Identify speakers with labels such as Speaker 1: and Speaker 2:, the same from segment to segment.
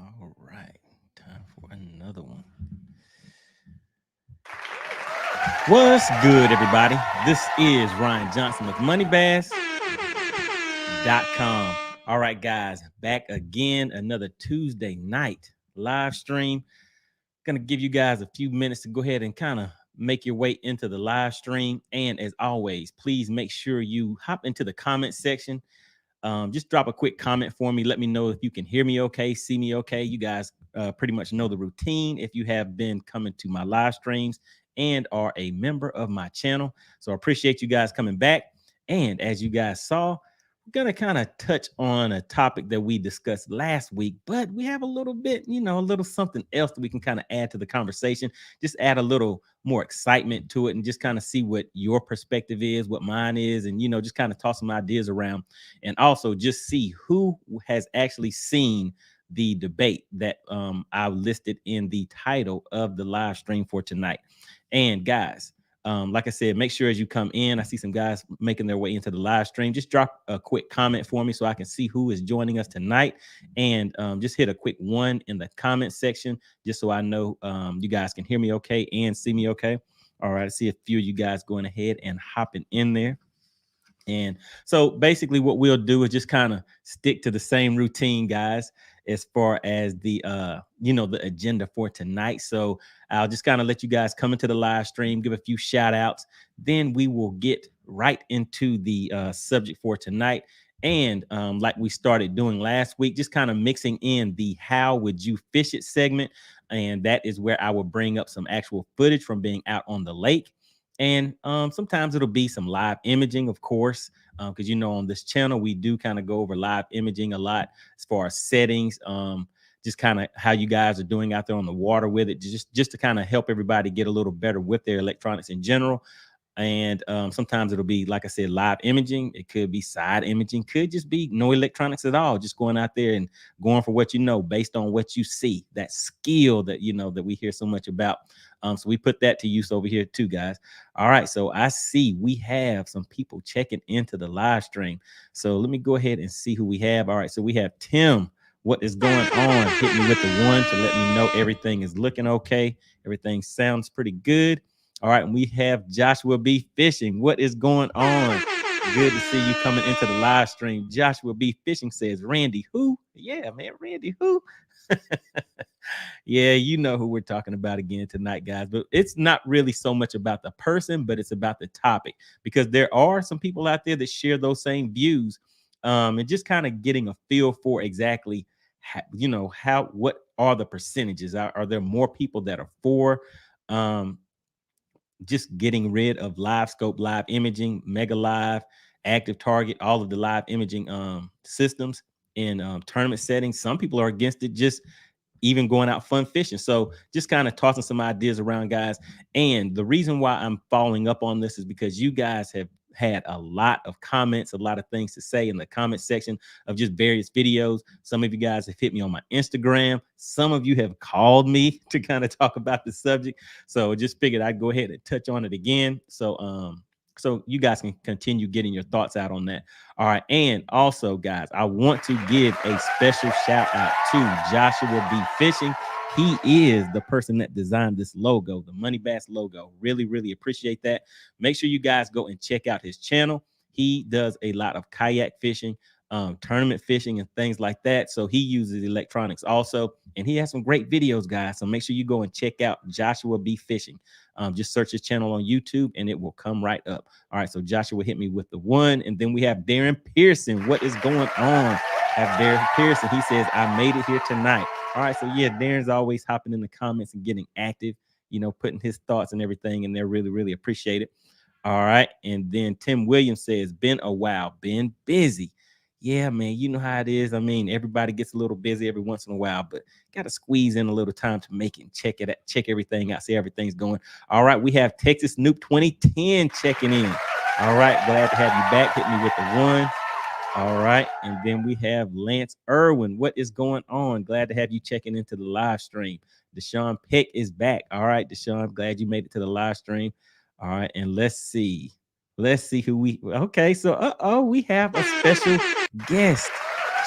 Speaker 1: All right, time for another one. What's good, everybody? This is Ryan Johnson with MoneyBass.com. All right, guys, back again, another Tuesday night live stream. Gonna give you guys a few minutes to go ahead and kind of make your way into the live stream. And as always, please make sure you hop into the comment section. Just drop a quick comment for me. Let me know if you can hear me okay, see me okay. You guys pretty much know the routine if you have been coming to my live streams and are a member of my channel. So I appreciate you guys coming back. And as you guys saw, we're going to kind of touch on a topic that we discussed last week, but we have a little bit, a little something else that we can kind of add to the conversation. Just add a little more excitement to it and just kind of see what your perspective is, what mine is, and, just kind of toss some ideas around. And also just see who has actually seen the debate that I listed in the title of the live stream for tonight. And guys, like I said, make sure as you come in, I see some guys making their way into the live stream. Just drop a quick comment for me so I can see who is joining us tonight. And just hit a quick 1 in the comment section, just so I know you guys can hear me okay and see me okay. All right, I see a few of you guys going ahead and hopping in there. And so basically what we'll do is just kind of stick to the same routine, guys, as far as the the agenda for tonight. So I'll just kind of let you guys come into the live stream, give a few shout outs, then we will get right into the subject for tonight. And like we started doing last week, just kind of mixing in the how would you fish it segment. And that is where I will bring up some actual footage from being out on the lake. And sometimes it'll be some live imaging, of course, because on this channel we do kind of go over live imaging a lot as far as settings, just kind of how you guys are doing out there on the water with it, just to kind of help everybody get a little better with their electronics in general. And sometimes it'll be, like I said, live imaging. It could be side imaging, could just be no electronics at all, just going out there and going for what based on what you see, that skill that that we hear so much about. So we put that to use over here too, guys. All right, so I see we have some people checking into the live stream. So let me go ahead and see who we have. All right, so we have Tim. What is going on? Hit me with the 1 to let me know everything is looking okay. Everything sounds pretty good. All right, and we have Joshua B. Fishing. What is going on? Good to see you coming into the live stream. Joshua B. Fishing says, Randy, who? Yeah, man, Randy, who? Yeah, you know who we're talking about again tonight, guys. But it's not really so much about the person, but it's about the topic, because there are some people out there that share those same views, and just kind of getting a feel for exactly what are the percentages? Are there more people that are for just getting rid of LiveScope, live imaging, Mega Live, Active Target, all of the live imaging systems in tournament settings? Some people are against it, just even going out fun fishing. So just kind of tossing some ideas around, guys. And the reason why I'm following up on this is because you guys have had a lot of comments, a lot of things to say in the comment section of just various videos. Some of you guys have hit me on my Instagram. Some of you have called me to kind of talk about the subject. So just figured I'd go ahead and touch on it again. So you guys can continue getting your thoughts out on that. All right. And also, guys, I want to give a special shout out to Joshua B. Fishing. He is the person that designed this logo, the MoneyBass logo. Really, really appreciate that. Make sure you guys go and check out his channel. He does a lot of kayak fishing, tournament fishing, and things like that. So he uses electronics also, and he has some great videos, guys. So make sure you go and check out Joshua B. Fishing. Just search his channel on YouTube and it will come right up. All right, so Joshua hit me with the 1, and then we have Darren Pearson. What is going on? Have Darren Pearson. He says, I made it here tonight. All right, so yeah, Darren's always hopping in the comments and getting active, putting his thoughts and everything, and they're really, really appreciate it. All right, and then Tim Williams says, been a while, been busy. Yeah, man, you know how it is. I mean, everybody gets a little busy every once in a while, but got to squeeze in a little time to make it, check everything out, see everything's going. All right, we have Texas Snoop 2010 checking in. All right, glad to have you back. Hit me with the 1. All right, and then we have Lance Irwin. What is going on? Glad to have you checking into the live stream. Deshaun Peck is back. All right, Deshaun, glad you made it to the live stream. All right, and let's see who we. Okay, so we have a special guest.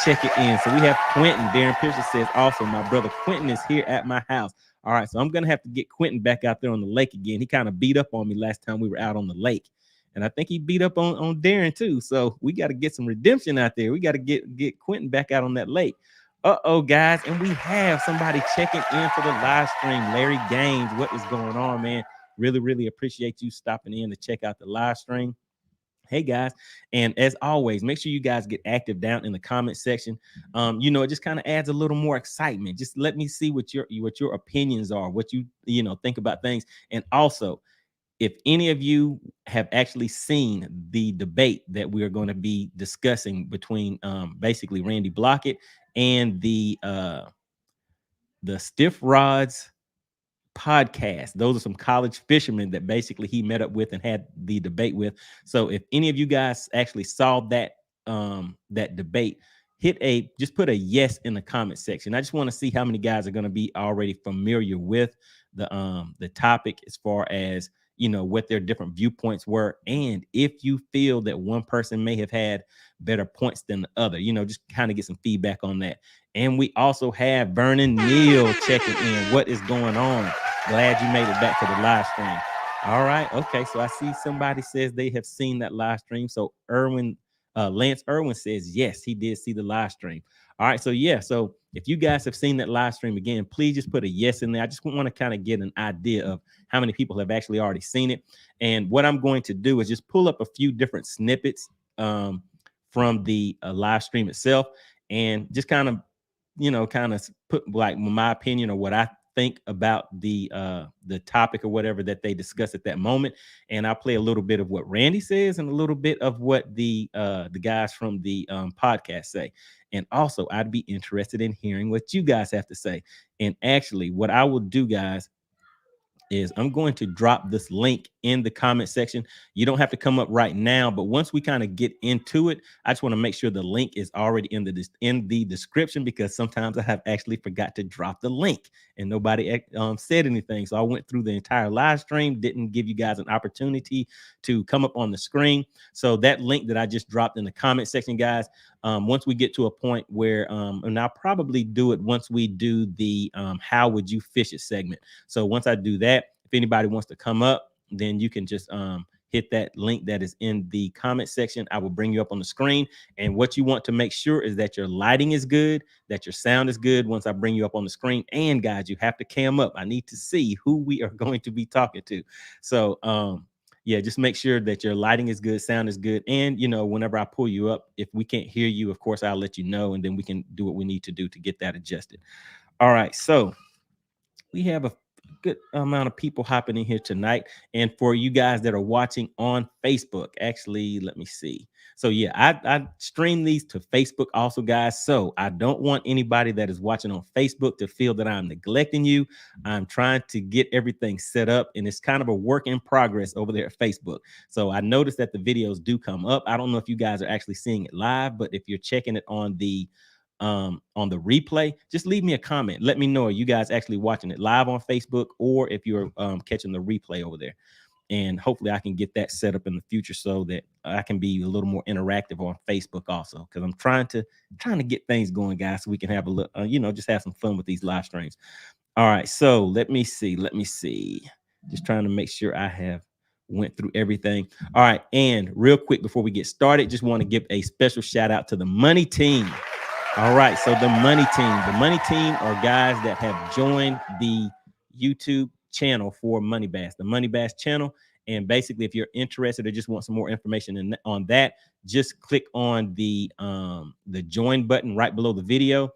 Speaker 1: check it in. So we have Quentin. Darren Pierce says, also, my brother Quentin is here at my house. All right, so I'm going to have to get Quentin back out there on the lake again. He kind of beat up on me last time we were out on the lake. And I think he beat up on Darren too. So we got to get some redemption out there. We got to get Quentin back out on that lake. Uh-oh, guys. And we have somebody checking in for the live stream. Larry Gaines, what is going on, man? Really, really appreciate you stopping in to check out the live stream. Hey guys, and as always, make sure you guys get active down in the comment section. It just kind of adds a little more excitement. Just let me see what your opinions are, what you think about things. And also, if any of you have actually seen the debate that we are going to be discussing between basically Randy Blaukat and the Stiff Rods podcast. Those are some college fishermen that basically he met up with and had the debate with. So if any of you guys actually saw that debate, just put a yes in the comment section. I just want to see how many guys are going to be already familiar with the topic as far as what their different viewpoints were, and if you feel that one person may have had better points than the other, just kind of get some feedback on that. And we also have Vernon Neal checking in. What is going on? Glad you made it back to the live stream. All right. Okay. So I see somebody says they have seen that live stream. So Lance Irwin says, yes, he did see the live stream. All right. So yeah. So if you guys have seen that live stream again, please just put a yes in there. I just want to kind of get an idea of how many people have actually already seen it. And what I'm going to do is just pull up a few different snippets from the live stream itself, and just kind of put like my opinion or what I think about the topic or whatever that they discuss at that moment. And I'll play a little bit of what Randy says and a little bit of what the guys from the podcast say. And also, I'd be interested in hearing what you guys have to say. And actually, what I will do, guys, is I'm going to drop this link in the comment section. You don't have to come up right now, but once we kind of get into it, I just want to make sure the link is already in the description, because sometimes I have actually forgot to drop the link and nobody said anything. So I went through the entire live stream, didn't give you guys an opportunity to come up on the screen. So that link that I just dropped in the comment section, guys, once we get to a point where, and I'll probably do it once we do the how would you fish it segment. So once I do that, if anybody wants to come up, then you can just hit that link that is in the comment section. I will bring you up on the screen. And what you want to make sure is that your lighting is good, that your sound is good once I bring you up on the screen. And guys, you have to cam up. I need to see who we are going to be talking to. So yeah, just make sure that your lighting is good, sound is good. And, whenever I pull you up, if we can't hear you, of course, I'll let you know, and then we can do what we need to do to get that adjusted. All right. So we have a good amount of people hopping in here tonight. And for you guys that are watching on Facebook, actually, let me see. So yeah, I stream these to Facebook also, guys. So I don't want anybody that is watching on Facebook to feel that I'm neglecting you. I'm trying to get everything set up, and it's kind of a work in progress over there at Facebook. So I noticed that the videos do come up. I don't know if you guys are actually seeing it live, but if you're checking it on the replay, just leave me a comment. Let me know, are you guys actually watching it live on Facebook, or if you're catching the replay over there. And hopefully I can get that set up in the future so that I can be a little more interactive on Facebook also, because I'm trying to get things going, guys, so we can have a little just have some fun with these live streams. All right, so let me see, just trying to make sure I have went through everything. All right, and real quick before we get started, just want to give a special shout out to the Money Team. All right, so the Money Team are guys that have joined the YouTube channel for MoneyBass, the MoneyBass channel. And basically, if you're interested or just want some more information on that, just click on the join button right below the video.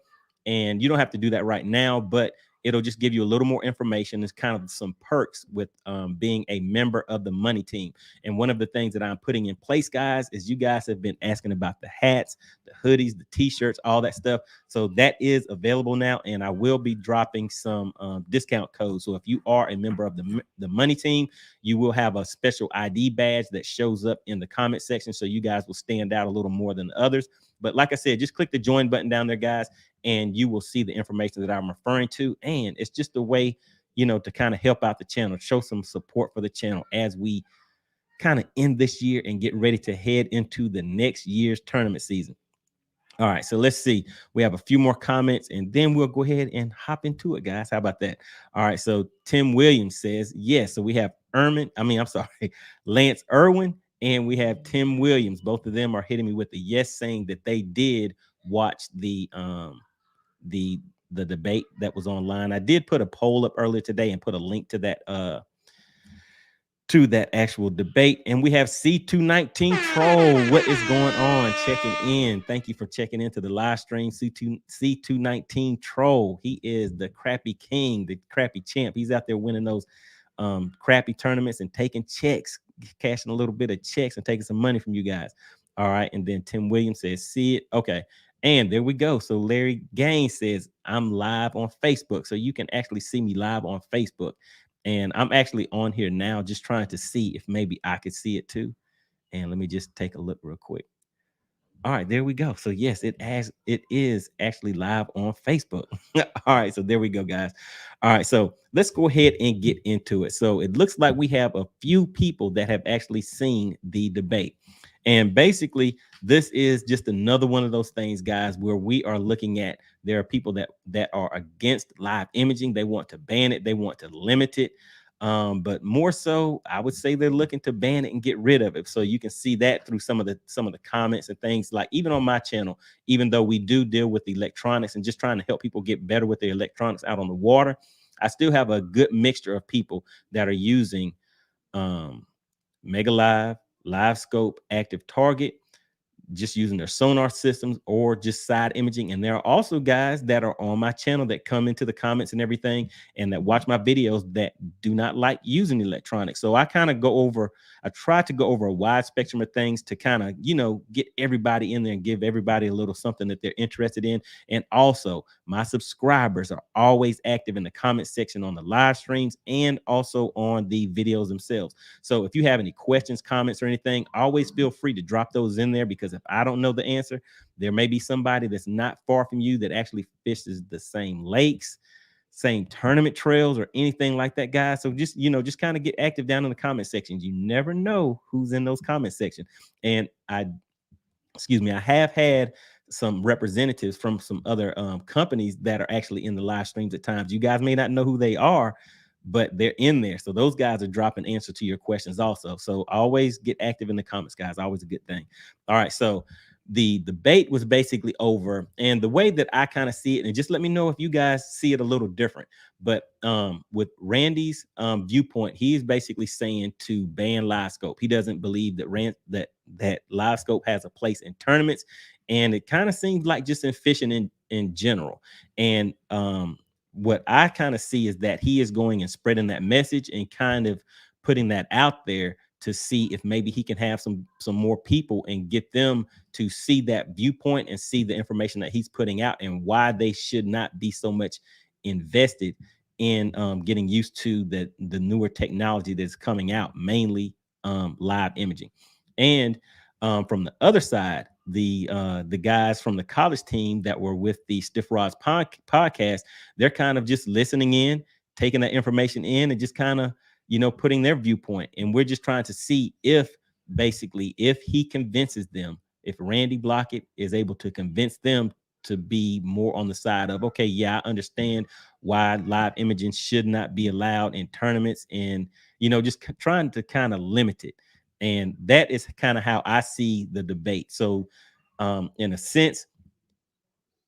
Speaker 1: And you don't have to do that right now, but it'll just give you a little more information. It's kind of some perks with being a member of the Money Team. And one of the things that I'm putting in place, guys, is you guys have been asking about the hats, the hoodies, the t-shirts, all that stuff. So that is available now, and I will be dropping some discount codes. So if you are a member of the Money Team, you will have a special ID badge that shows up in the comment section, so you guys will stand out a little more than the others. But like I said, just click the join button down there, guys, and you will see the information that I'm referring to. And it's just a way, to kind of help out the channel, show some support for the channel as we kind of end this year and get ready to head into the next year's tournament season. All right, so let's see. We have a few more comments and then we'll go ahead and hop into it, guys. How about that? All right, so Tim Williams says yes. So we have I'm sorry, Lance Irwin, and we have Tim Williams. Both of them are hitting me with the yes, saying that they did watch the the debate that was online. I did put a poll up earlier today and put a link to that actual debate. And we have C219 Troll. What is going on? Checking in. Thank you for checking into the live stream. C219 Troll. He is the crappy king, the crappy champ. He's out there winning those crappy tournaments and taking checks, cashing a little bit of checks and taking some money from you guys. All right. And then Tim Williams says, see it. Okay. And there we go. So Larry Gaines says, I'm live on Facebook. So you can actually see me live on Facebook. And I'm actually on here now just trying to see if maybe I could see it too. And let me just take a look real quick. All right, there we go. So yes, it is actually live on Facebook. All right, so there we go, guys. All right, so let's go ahead and get into it. So it looks like we have a few people that have actually seen the debate. And basically, this is just another one of those things, guys, where we are looking at there are people that are against live imaging. They want to ban it, they want to limit it. But more so, I would say they're looking to ban it and get rid of it. So you can see that through some of the comments and things, like even on my channel, even though we do deal with electronics and just trying to help people get better with their electronics out on the water, I still have a good mixture of people that are using Mega Live, LiveScope, Active Target, just using their sonar systems or just side imaging. And there are also guys that are on my channel that come into the comments and everything and that watch my videos that do not like using electronics. So I try to go over a wide spectrum of things to kind of, get everybody in there and give everybody a little something that they're interested in. And also my subscribers are always active in the comment section on the live streams and also on the videos themselves. So if you have any questions, comments, or anything, always feel free to drop those in there, because if I don't know the answer, there may be somebody that's not far from you that actually fishes the same lakes, same tournament trails, or anything like that, guys. So just kind of get active down in the comment sections. You never know who's in those comment sections. And I have had some representatives from some other companies that are actually in the live streams at times. You guys may not know who they are, but they're in there. So those guys are dropping answer to your questions also. So always get active in the comments, guys. Always a good thing. All right. So the debate was basically over, and the way that I kind of see it, and just let me know if you guys see it a little different. But with Randy's viewpoint, he's basically saying to ban LiveScope. He doesn't believe that LiveScope has a place in tournaments, and it kind of seems like just in fishing in general. And what I kind of see is that he is going and spreading that message and kind of putting that out there to see if maybe he can have some more people and get them to see that viewpoint and see the information that he's putting out and why they should not be so much invested in getting used to the newer technology that's coming out, mainly live imaging. And from the other side, the guys from the college team that were with the Stiff Rods podcast, they're kind of just listening in, taking that information in, and just kind of putting their viewpoint. And we're just trying to see if he convinces them, if Randy Blaukat is able to convince them to be more on the side of, okay, yeah, I understand why live imaging should not be allowed in tournaments, and just trying to kind of limit it. And that is kind of how I see the debate. So in a sense,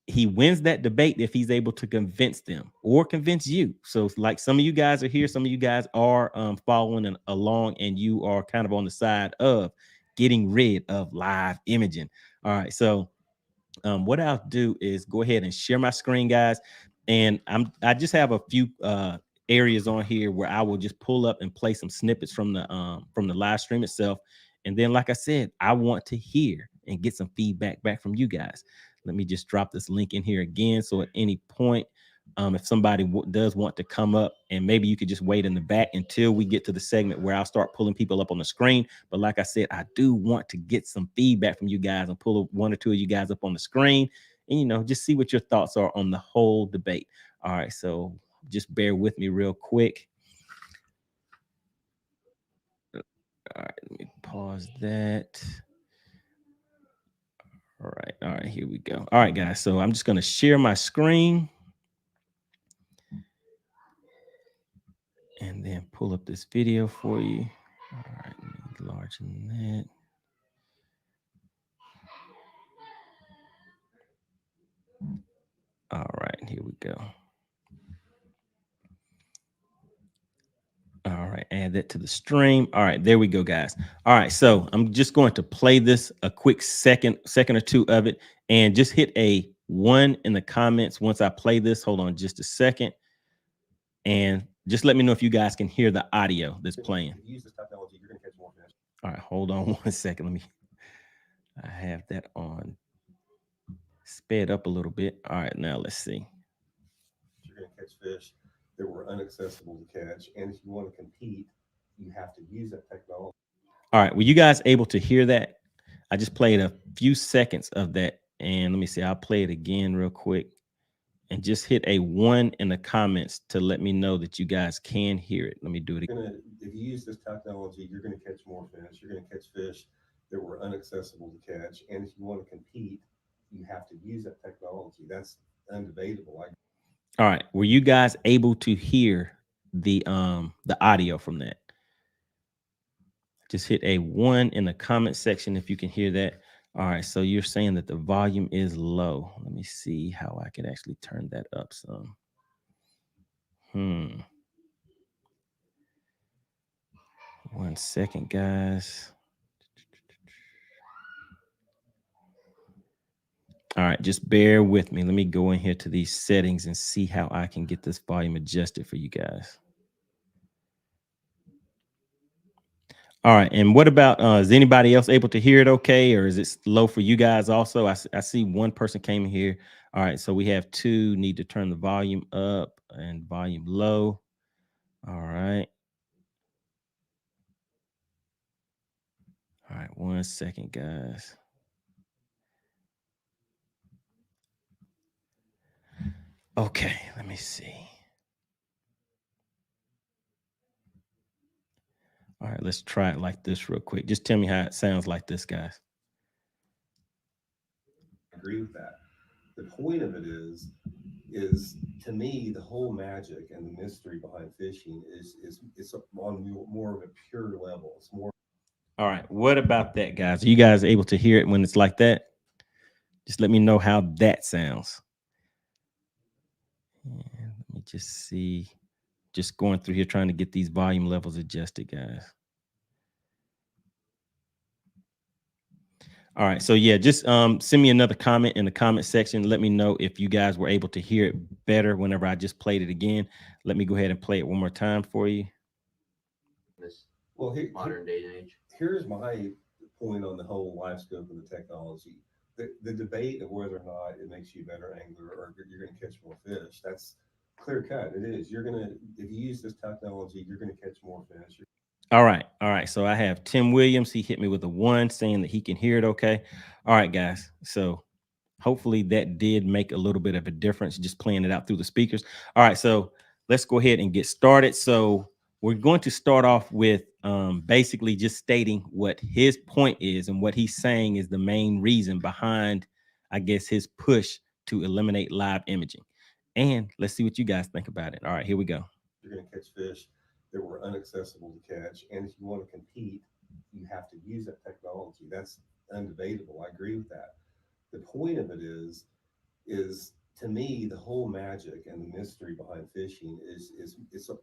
Speaker 1: he wins that debate if he's able to convince them or convince you. So like some of you guys are here, some of you guys are following along, and you are kind of on the side of getting rid of live imaging. All right, so what I'll do is go ahead and share my screen, guys. And I just have a few areas on here where I will just pull up and play some snippets from the live stream itself. And then, like I said, I want to hear and get some feedback back from you guys. Let me just drop this link in here again. So at any point, if somebody does want to come up, and maybe you could just wait in the back until we get to the segment where I'll start pulling people up on the screen. But like I said, I do want to get some feedback from you guys and pull one or two of you guys up on the screen and, just see what your thoughts are on the whole debate. All right, so just bear with me real quick. All right, let me pause that. All right, here we go. All right, guys. So I'm just going to share my screen and then pull up this video for you. All right, enlarging that. All right, here we go. All right, add that to the stream. All right, there we go, guys. All right, so I'm just going to play this a quick second or two of it, and just hit a 1 in the comments once I play this. Hold on just a second, and just let me know if you guys can hear the audio that's playing. If you use this technology, you're going to catch more fish. All right, hold on 1 second. I have that on sped up a little bit. All right, now let's see. You're going to catch fish that were inaccessible to catch, and if you want to compete, you have to use that technology. All right, were you guys able to hear that? I just played a few seconds of that, and let me see. I'll play it again real quick, and just hit a 1 in the comments to let me know that you guys can hear it. Let me do it again. If you use this technology, you're going to catch more fish. You're going to catch fish that were inaccessible to catch, and if you want to compete, you have to use that technology. That's undebatable. All right, were you guys able to hear the audio from that? Just hit a 1 in the comment section if you can hear that. All right, so you're saying that the volume is low. Let me see how I can actually turn that up some. 1 second, guys. All right, just bear with me. Let me go in here to these settings and see how I can get this volume adjusted for you guys. All right, and what about, is anybody else able to hear it okay, or is it low for you guys also? I see one person came here. All right, so we have 2, need to turn the volume up and volume low. All right. All right, 1 second, guys. Okay, let me see. All right, let's try it like this real quick. Just tell me how it sounds like this, guys. I agree with that. The point of it is to me, the whole magic and the mystery behind fishing is on more of a pure level. It's more. All right, what about that, guys? Are you guys able to hear it when it's like that? Just let me know how that sounds. And let me just see. Just going through here trying to get these volume levels adjusted, guys. All right, so yeah, just send me another comment in the comment section. Let me know if you guys were able to hear it better whenever I just played it again. Let me go ahead and play it one more time for you. This modern day and age. Here's my point on the whole LiveScope and the technology. The debate of whether or not it makes you a better angler or you're going to catch more fish, that's clear cut. It is. If you use this technology, you're going to catch more fish. All right. So I have Tim Williams. He hit me with a 1 saying that he can hear it okay. All right, guys. So hopefully that did make a little bit of a difference, just playing it out through the speakers. All right, so let's go ahead and get started. So we're going to start off with basically just stating what his point is and what he's saying is the main reason behind, I guess, his push to eliminate live imaging. And let's see what you guys think about it. All right, here we go. You're going to catch fish that were inaccessible to catch. And if you want to compete, you have to use that technology. That's undebatable. I agree with that. The point of it is to me, the whole magic and the mystery behind fishing is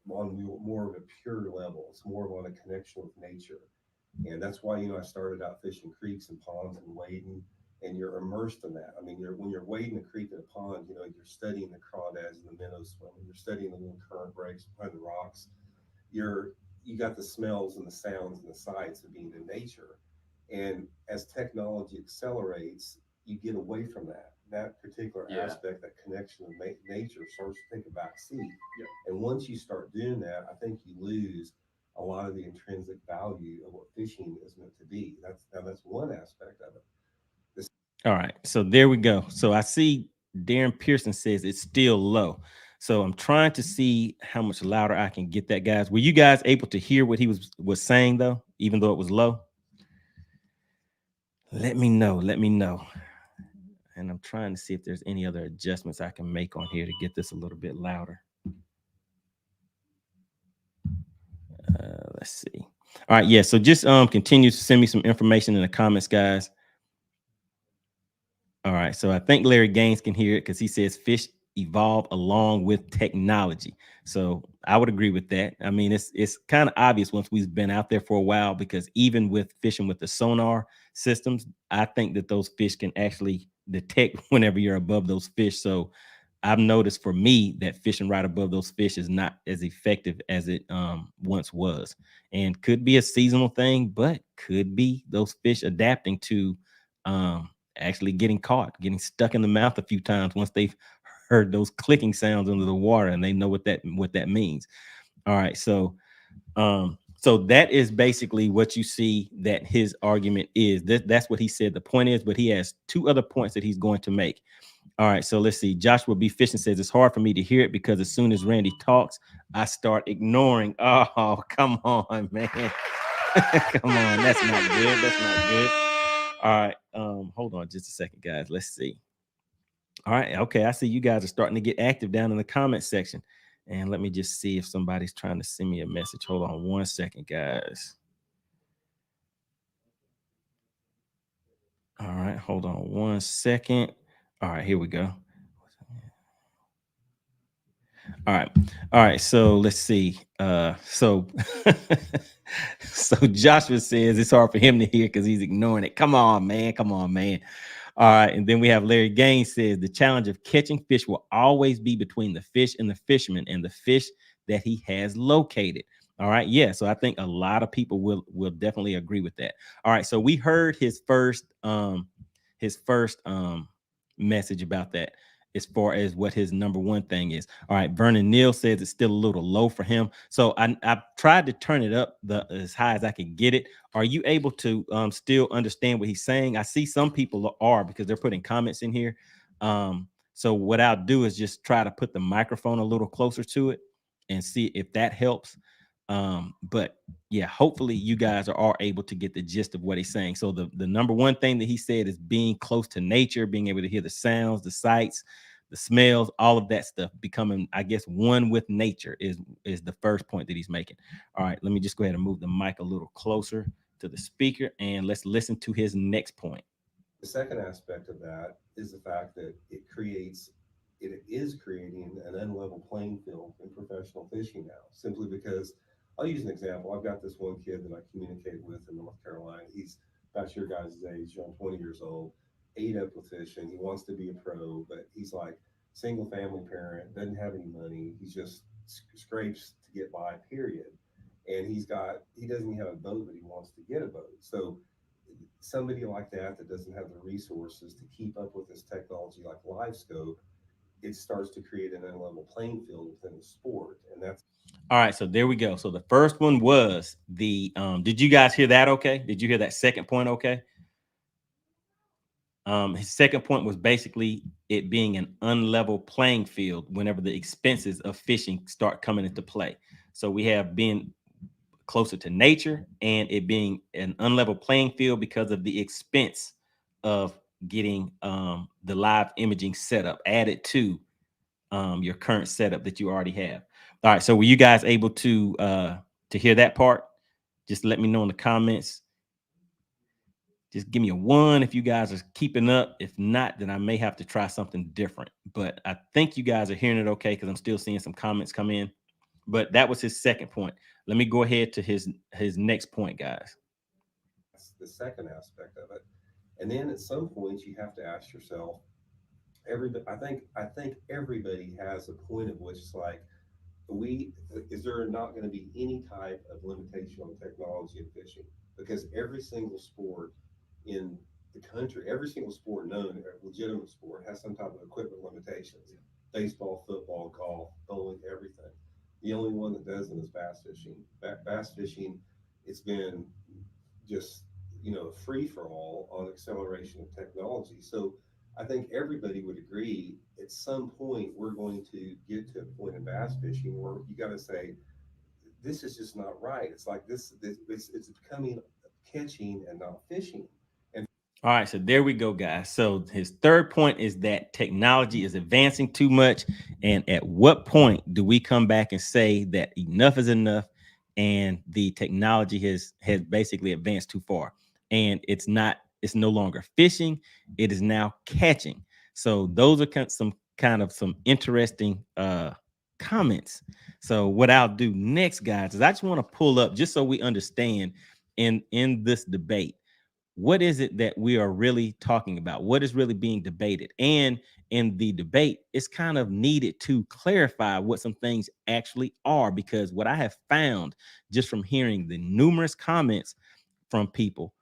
Speaker 1: on more of a pure level. It's more on a connection with nature. And that's why, I started out fishing creeks and ponds and wading, and you're immersed in that. I mean, when you're wading a creek and a pond, you're studying the crawdads and the minnows swimming. You're studying the little current breaks behind the rocks. You got the smells and the sounds and the sights of being in nature. And as technology accelerates, you get away from that particular aspect, that connection with nature starts to take a back seat. Yeah. And once you start doing that, I think you lose a lot of the intrinsic value of what fishing is meant to be. That's one aspect of it. All right, so there we go. So I see Darren Pearson says it's still low. So I'm trying to see how much louder I can get that, guys. Were you guys able to hear what he was saying though, even though it was low? Let me know. And I'm trying to see if there's any other adjustments I can make on here to get this a little bit louder. Let's see. All right, yeah. So just continue to send me some information in the comments, guys. All right. So I think Larry Gaines can hear it because he says fish evolve along with technology. So I would agree with that. I mean, it's kind of obvious once we've been out there for a while, because even with fishing with the sonar systems, I think that those fish can actually detect whenever you're above those fish. So I've noticed for me that fishing right above those fish is not as effective as it once was, and could be a seasonal thing, but could be those fish adapting to um, actually getting caught, getting stuck in the mouth a few times once they've heard those clicking sounds under the water and they know what that means. All right, so that is basically what you see that his argument is. That's what he said the point is, but he has two other points that he's going to make. All right, so let's see. Joshua B. Fishing says it's hard for me to hear it because as soon as Randy talks, I start ignoring. Oh, come on, man. Come on, that's not good. That's not good. All right, hold on just a second, guys. Let's see. All right, okay, I see you guys are starting to get active down in the comment section. And let me just see if somebody's trying to send me a message. Hold on one second, guys. All right, hold on one second. All right, here we go. All right. All right. So let's see. So Joshua says it's hard for him to hear because he's ignoring it. Come on, man. Come on, man. All right. And then we have Larry Gaines says the challenge of catching fish will always be between the fish and the fisherman and the fish that he has located. All right. Yeah. So I think a lot of people will definitely agree with that. All right. So we heard his first message about that, as far as what his number one thing is. All right, Vernon Neal says it's still a little low for him. So I tried to turn it up as high as I could get it. Are you able to still understand what he's saying? I see some people are, because they're putting comments in here. So what I'll do is just try to put the microphone a little closer to it and see if that helps. But yeah, hopefully you guys are able to get the gist of what he's saying. So the number one thing that he said is being close to nature, being able to hear the sounds, the sights, the smells, all of that stuff, becoming, I guess, one with nature is the first point that he's making. All right, let me just go ahead and move the mic a little closer to the speaker, and let's listen to his next point.
Speaker 2: The second aspect of that is the fact that it is creating an unlevel playing field in professional fishing now, simply because I'll use an example. I've got this one kid that I communicate with in North Carolina. He's about your guys' age, around 20 years old, ate up with fishing. He wants to be a pro, but he's like single family parent, doesn't have any money. He just scrapes to get by, period. And he doesn't even have a boat, but he wants to get a boat. So somebody like that doesn't have the resources to keep up with this technology like LiveScope, it starts to create an unlevel playing field within the sport, and that's
Speaker 1: All right, so there we go. So the first one was the did you guys hear that okay? Did you hear that second point okay? His second point was basically it being an unlevel playing field whenever the expenses of fishing start coming into play. So we have being closer to nature and it being an unlevel playing field because of the expense of getting the live imaging setup added to your current setup that you already have. All right, so were you guys able to hear that part? Just let me know in the comments. Just give me a one if you guys are keeping up. If not, then I may have to try something different. But I think you guys are hearing it okay, because I'm still seeing some comments come in. But that was his second point. Let me go ahead to his next point, guys.
Speaker 2: the second aspect of it. And then at some point, you have to ask yourself, I think everybody has a point at which it's like, we is there not going to be any type of limitation on technology in fishing? Because every single sport in the country, every single sport known, a legitimate sport, has some type of equipment limitations. Baseball, football, golf, bowling, everything. The only one that doesn't is bass fishing. Bass fishing, it's been just free for all on acceleration of technology. So I think everybody would agree at some point we're going to get to a point in bass fishing where you got to say this is just not right. It's like this it's becoming catching and not fishing. And
Speaker 1: All right, so there we go, guys. So his third point is that technology is advancing too much. And at what point do we come back and say that enough is enough and the technology has basically advanced too far? And it's no longer fishing, it is now catching. So those are some interesting comments. So what I'll do next, guys, is I just want to pull up just so we understand in this debate what is it that we are really talking about, what is really being debated. And in the debate, it's kind of needed to clarify what some things actually are, because what I have found just from hearing the numerous comments from people,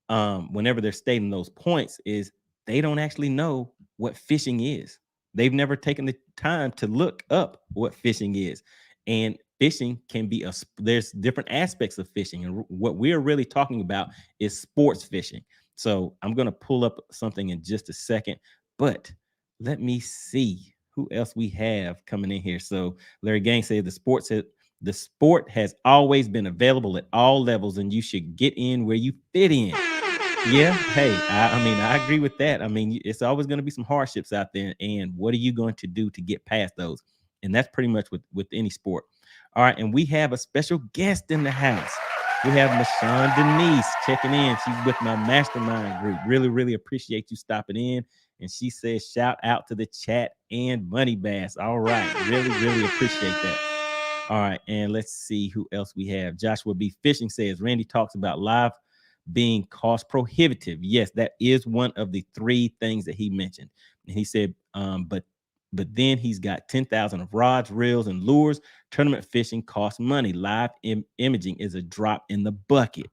Speaker 1: whenever they're stating those points, is they don't actually know what fishing is. They've never taken the time to look up what fishing is. And fishing can be there's different aspects of fishing. And what we're really talking about is sports fishing. So I'm going to pull up something in just a second, but let me see who else we have coming in here. So Larry Gang said the sport has always been available at all levels, and you should get in where you fit in. Yeah, hey, I mean, I agree with that. I mean, it's always going to be some hardships out there, and what are you going to do to get past those? And that's pretty much with any sport. All right, and we have a special guest in the house. We have Michonne Denise checking in. She's with my mastermind group. Really, really appreciate you stopping in. And she says, shout out to the chat and MoneyBass. All right, really, really appreciate that. All right, and let's see who else we have. Joshua B. Fishing says, Randy talks about live being cost prohibitive. Yes, that is one of the three things that he mentioned. And he said, but then he's got 10,000 of rods, reels, and lures. Tournament fishing costs money. Live imaging is a drop in the bucket.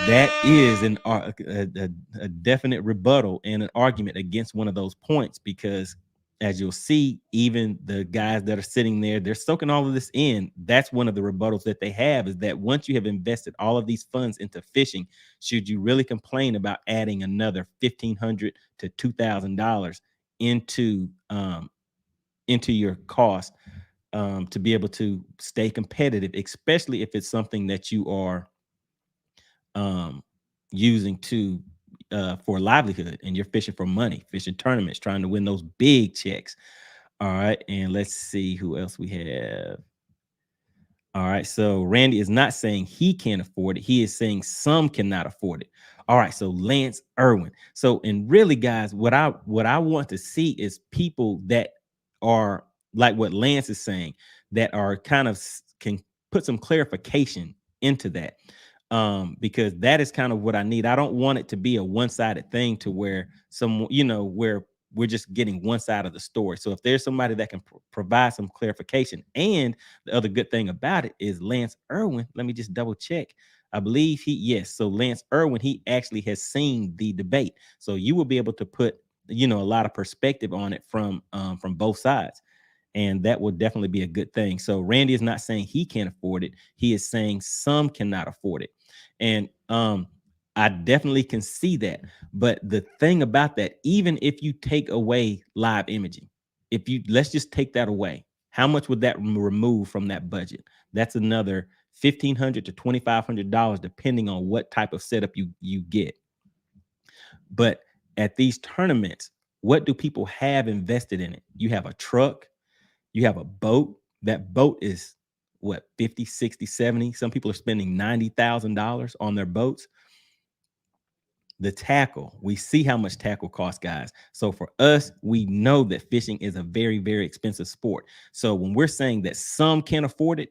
Speaker 1: That is a definite rebuttal and an argument against one of those points, because as you'll see, even the guys that are sitting there, they're soaking all of this in. That's one of the rebuttals that they have, is that once you have invested all of these funds into fishing, should you really complain about adding another $1,500 to $2,000 into your cost to be able to stay competitive, especially if it's something that you are using to for livelihood, and you're fishing for money, fishing tournaments, trying to win those big checks. All right, and let's see who else we have. All right, so Randy is not saying he can't afford it. He is saying some cannot afford it. All right, so Lance Irwin. So, and really, guys, what I want to see is people that are like what Lance is saying, that are kind of can put some clarification into that, because that is kind of what I need. I don't want it to be a one-sided thing to where where we're just getting one side of the story. So if there's somebody that can provide some clarification, and the other good thing about it is Lance Irwin, let me just double check. I believe so Lance Irwin, he actually has seen the debate. So you will be able to put, a lot of perspective on it from both sides. And that will definitely be a good thing. So Randy is not saying he can't afford it. He is saying some cannot afford it. And I definitely can see that. But the thing about that, even if you take away live imaging, let's just take that away, how much would that remove from that budget? That's another $1,500 to $2,500, depending on what type of setup you get. But at these tournaments, what do people have invested in it? You have a truck, you have a boat. That boat is what, 50, 60, 70. Some people are spending $90,000 on their boats. The tackle, we see how much tackle costs, guys. So for us, we know that fishing is a very, very expensive sport. So when we're saying that some can't afford it,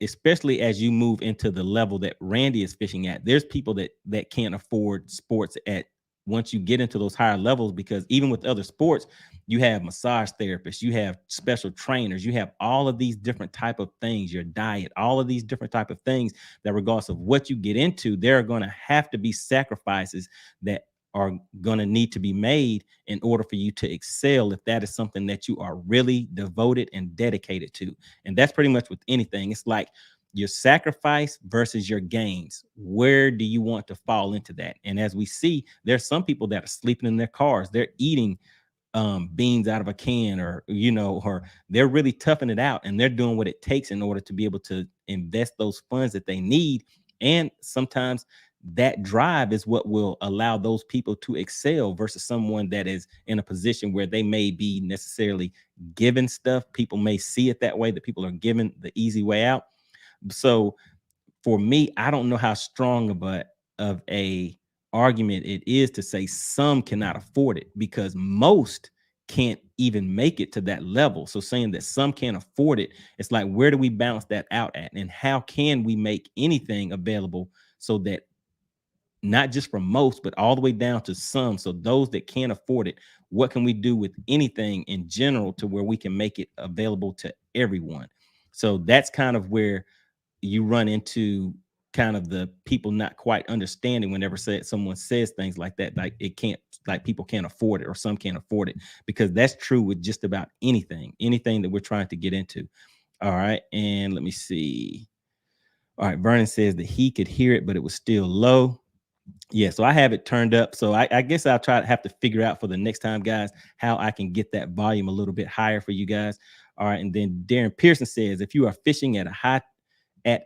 Speaker 1: especially as you move into the level that Randy is fishing at, there's people that can't afford sports at once you get into those higher levels, because even with other sports, you have massage therapists, you have special trainers, you have all of these different type of things, your diet, all of these different type of things, that regardless of what you get into, there are going to have to be sacrifices that are going to need to be made in order for you to excel, if that is something that you are really devoted and dedicated to. And that's pretty much with anything. It's like your sacrifice versus your gains. Where do you want to fall into that? And as we see, there's some people that are sleeping in their cars. They're eating beans out of a can, or they're really toughing it out, and they're doing what it takes in order to be able to invest those funds that they need. And sometimes that drive is what will allow those people to excel versus someone that is in a position where they may be necessarily given stuff. People may see it that way, that people are given the easy way out. So for me, I don't know how strong of a argument it is to say some cannot afford it, because most can't even make it to that level. So saying that some can't afford it, it's like, where do we balance that out at? And how can we make anything available so that not just for most, but all the way down to some? So those that can't afford it, what can we do with anything in general to where we can make it available to everyone? So that's kind of where you run into kind of the people not quite understanding whenever someone says things like that, like it can't, like people can't afford it or some can't afford it, because that's true with just about anything that we're trying to get into. All right, and let me see. All right, Vernon says that he could hear it, but it was still low. Yeah, so I have it turned up. So I guess I'll try to have to figure out for the next time, guys, how I can get that volume a little bit higher for you guys. All right, and then Darren Pearson says, if you are fishing at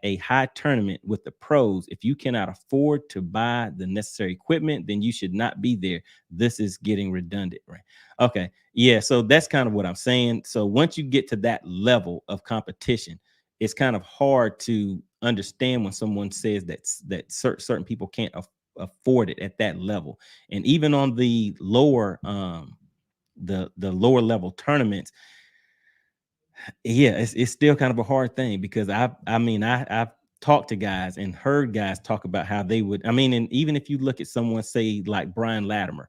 Speaker 1: a high tournament with the pros, if you cannot afford to buy the necessary equipment, then you should not be there. This is getting redundant, right? Okay. Yeah. So that's kind of what I'm saying. So once you get to that level of competition, it's kind of hard to understand when someone says that certain people can't afford it at that level. And even on the lower, the lower level tournaments, yeah, it's still kind of a hard thing, because I've talked to guys and heard guys talk about how they would, and even if you look at someone, say like Brian Latimer,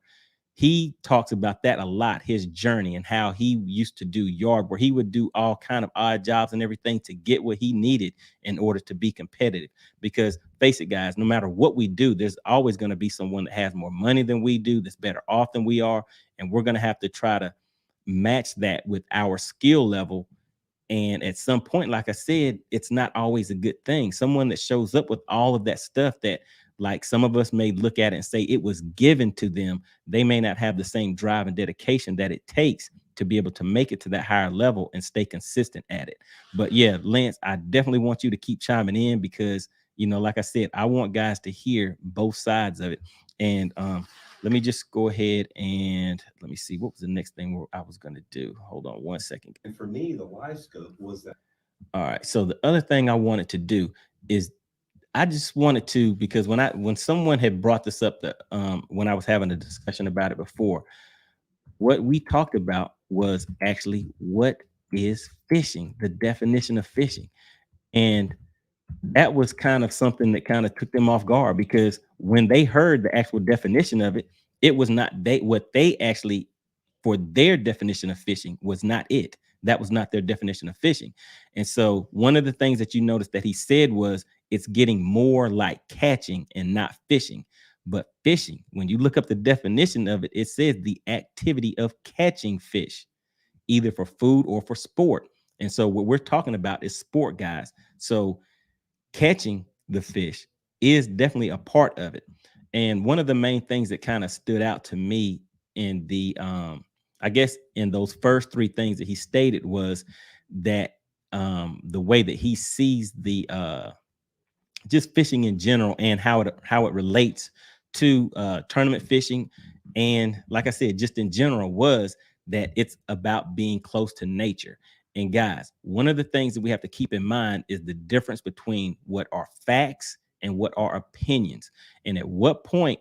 Speaker 1: he talks about that a lot, his journey and how he used to do yard, where he would do all kind of odd jobs and everything to get what he needed in order to be competitive. Because face it, guys, no matter what we do, there's always going to be someone that has more money than we do, that's better off than we are, and we're going to have to try to match that with our skill level. And at some point, like I said, it's not always a good thing. Someone that shows up with all of that stuff that, like, some of us may look at it and say it was given to them, they may not have the same drive and dedication that it takes to be able to make it to that higher level and stay consistent at it. But yeah, Lance, I definitely want you to keep chiming in, because, like I said, I want guys to hear both sides of it. And let me just go ahead and let me see, what was the next thing I was going to do. Hold on one second.
Speaker 2: And for me, the live scope was that.
Speaker 1: All right. So the other thing I wanted to do is, I just wanted to, because when someone had brought this up, when I was having a discussion about it before, what we talked about was actually what is fishing, the definition of fishing. And that was kind of something that kind of took them off guard, because when they heard the actual definition of it, it was not what they actually, for their definition of fishing, was not it. That was not their definition of fishing. And so one of the things that you noticed that he said was, it's getting more like catching and not fishing. But fishing, when you look up the definition of it, it says the activity of catching fish, either for food or for sport. And so what we're talking about is sport, guys. So catching the fish is definitely a part of it. And one of the main things that kind of stood out to me in the I guess in those first three things that he stated was that the way that he sees the just fishing in general, and how it relates to tournament fishing, and like I said, just in general, was that it's about being close to nature. And guys, one of the things that we have to keep in mind is the difference between what are facts and what are opinions. And at what point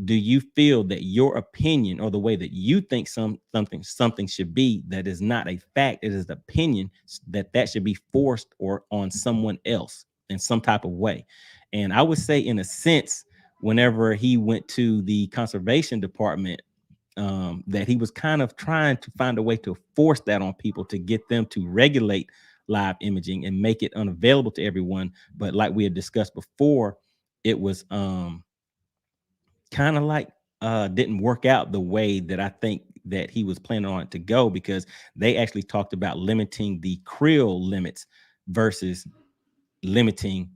Speaker 1: do you feel that your opinion, or the way that you think something should be, that is not a fact, it is an opinion, that should be forced or on someone else in some type of way? And I would say, in a sense, whenever he went to the conservation department, that he was kind of trying to find a way to force that on people, to get them to regulate live imaging and make it unavailable to everyone. But like we had discussed before, it was kind of like didn't work out the way that I think that he was planning on it to go, because they actually talked about limiting the creel limits versus limiting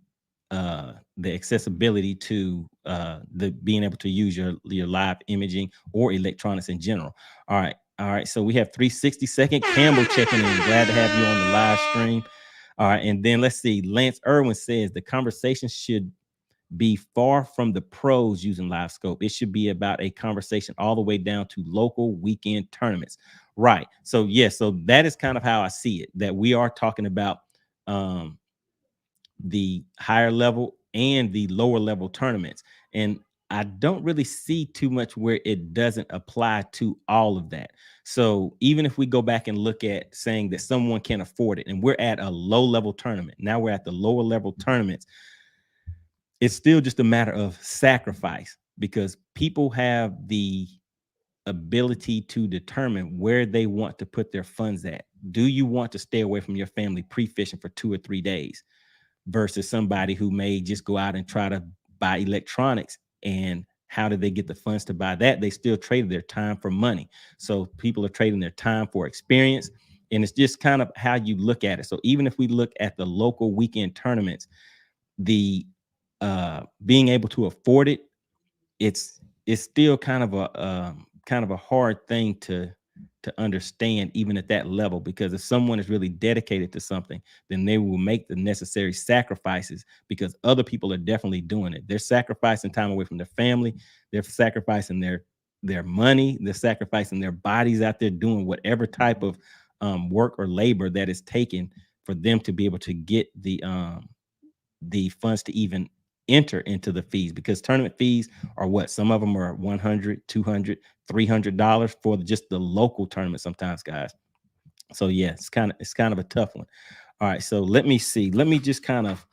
Speaker 1: the accessibility to the being able to use your live imaging or electronics in general. All right, so we have 360-second Campbell checking in. Glad to have you on the live stream. All right, and then let's see, Lance Irwin says the conversation should be far from the pros using LiveScope. It should be about a conversation all the way down to local weekend tournaments. Right. So, yes, so that is kind of how I see it, that we are talking about um, the higher level and the lower level tournaments. And I don't really see too much where it doesn't apply to all of that. So even if we go back and look at saying that someone can afford it and we're at a low level tournament, now we're at the lower level tournaments, it's still just a matter of sacrifice because people have the ability to determine where they want to put their funds at. Do you want to stay away from your family pre-fishing for 2 or 3 days versus somebody who may just go out and try to buy electronics? And how did they get the funds to buy that? They still traded their time for money. So people are trading their time for experience. And it's just kind of how you look at it. So even if we look at the local weekend tournaments, the being able to afford it, it's still kind of a hard thing to understand even at that level, because if someone is really dedicated to something, then they will make the necessary sacrifices because other people are definitely doing it. They're sacrificing time away from their family, they're sacrificing their money, they're sacrificing their bodies out there doing whatever type of work or labor that is taken for them to be able to get the funds to even enter into the fees, because tournament fees are what, some of them are 100, 200, $300 for just the local tournament sometimes, guys. So yeah, it's kind of a tough one. All right, so let me see, let me just kind of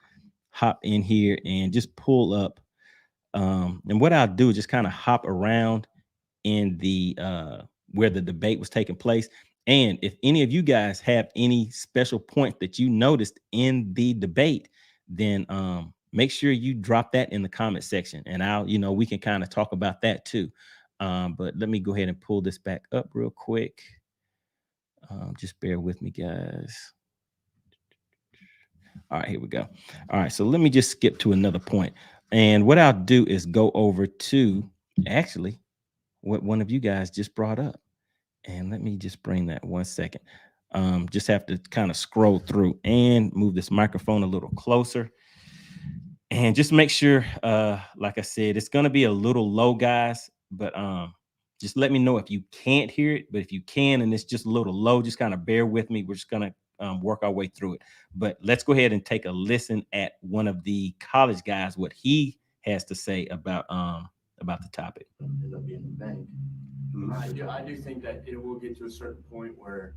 Speaker 1: hop in here and just pull up and what I'll do is just kind of hop around in the where the debate was taking place. And if any of you guys have any special point that you noticed in the debate, then make sure you drop that in the comment section, and we can kind of talk about that too. But let me go ahead and pull this back up real quick. Just bear with me, guys. All right, here we go. All right, so let me just skip to another point. And what I'll do is go over to actually what one of you guys just brought up. And let me just bring that 1 second. Just have to kind of scroll through and move this microphone a little closer. And just make sure, like I said, it's gonna be a little low, guys. But just let me know if you can't hear it. But if you can and it's just a little low, just kind of bear with me. We're just gonna work our way through it. But let's go ahead and take a listen at one of the college guys, what he has to say about the topic.
Speaker 3: End up being the bank. I do think that it will get to a certain point where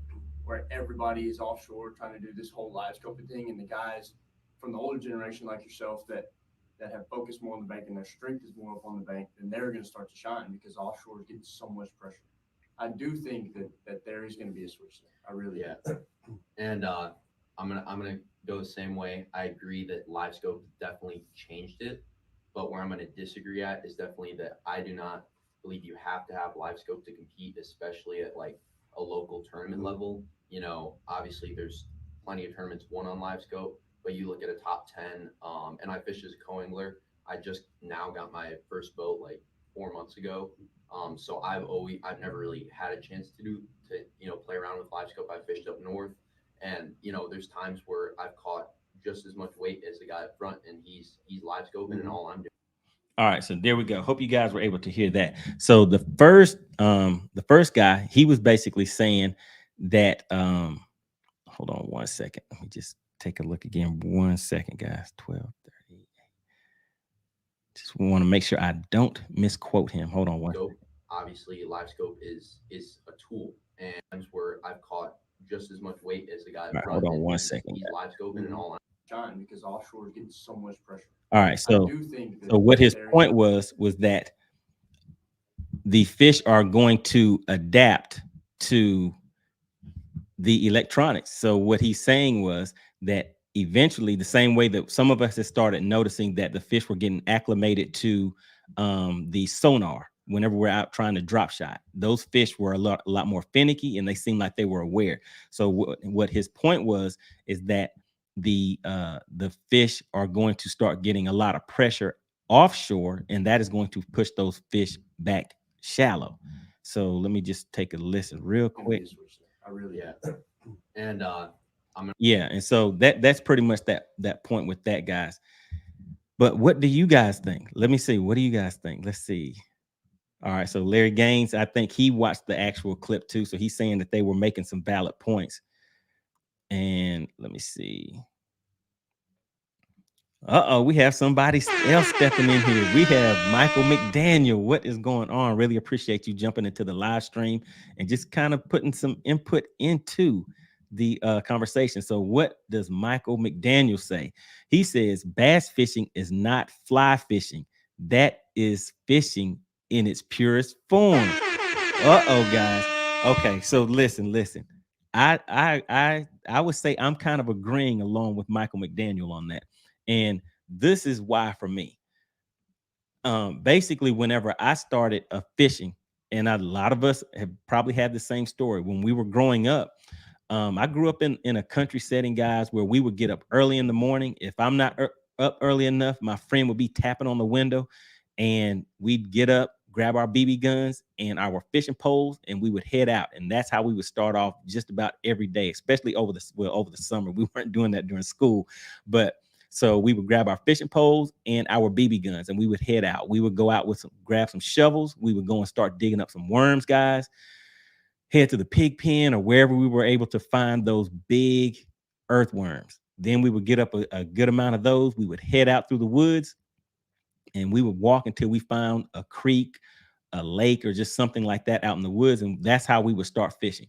Speaker 3: everybody is offshore trying to do this whole live scoping thing, and the guys from the older generation like yourself that have focused more on the bank and their strength is more up on the bank, then they're going to start to shine because offshore is getting so much pressure. I do think that there is going to be a switch there. I really do.
Speaker 4: And I'm gonna go the same way. I agree that LiveScope definitely changed it, but where I'm gonna disagree at is definitely that I do not believe you have to have LiveScope to compete, especially at like a local tournament level. Obviously there's plenty of tournaments won on LiveScope, but you look at a top 10, and I fish as a co-angler. I just now got my first boat like 4 months ago. So I've never really had a chance to play around with LiveScope. I fished up north, and there's times where I've caught just as much weight as the guy up front, and he's live scoping, and all I'm doing.
Speaker 1: All right, so there we go. Hope you guys were able to hear that. So the first guy, he was basically saying that hold on 1 second. Let me just take a look again. 1 second, guys. 12:30. Just want to make sure I don't misquote him. Hold on one.
Speaker 4: Obviously, LiveScope is a tool, and times where I've caught just as much weight as the guy up front.
Speaker 1: Hold on
Speaker 4: and
Speaker 1: 1 second.
Speaker 4: He's live scoping, and all I'm
Speaker 3: Shine because offshore is getting so much pressure.
Speaker 1: All right, so
Speaker 3: I do think
Speaker 1: so what his point was that the fish are going to adapt to the electronics. So what he's saying was that eventually, the same way that some of us have started noticing that the fish were getting acclimated to the sonar whenever we're out trying to drop shot, those fish were a lot more finicky, and they seemed like they were aware. So what his point was is that the fish are going to start getting a lot of pressure offshore, and that is going to push those fish back shallow. So let me just take a listen real quick.
Speaker 3: I really
Speaker 4: And
Speaker 1: Yeah, and so that's pretty much that point with that, guys. But what do you guys think? Let me see. What do you guys think? Let's see. All right. So Larry Gaines, I think he watched the actual clip too. So he's saying that they were making some valid points. And let me see. We have somebody else stepping in here. We have Michael McDaniel. What is going on? Really appreciate you jumping into the live stream and just kind of putting some input into the conversation. So what does Michael McDaniel say? He says bass fishing is not fly fishing. That is fishing in its purest form. Guys. Okay, so listen. I would say I'm kind of agreeing along with Michael McDaniel on that. And this is why for me. Basically, whenever I started fishing, and a lot of us have probably had the same story when we were growing up. I grew up in a country setting, guys, where we would get up early in the morning. If I'm not up early enough, my friend would be tapping on the window, and we'd get up, grab our BB guns and our fishing poles, and we would head out. And that's how we would start off just about every day, especially over the summer. We weren't doing that during school, but so we would grab our fishing poles and our BB guns, and we would head out. We would go out with grab some shovels. We would go and start digging up some worms, guys. Head to the pig pen or wherever we were able to find those big earthworms. Then we would get up a good amount of those. We would head out through the woods, and we would walk until we found a creek, a lake, or just something like that out in the woods. And that's how we would start fishing.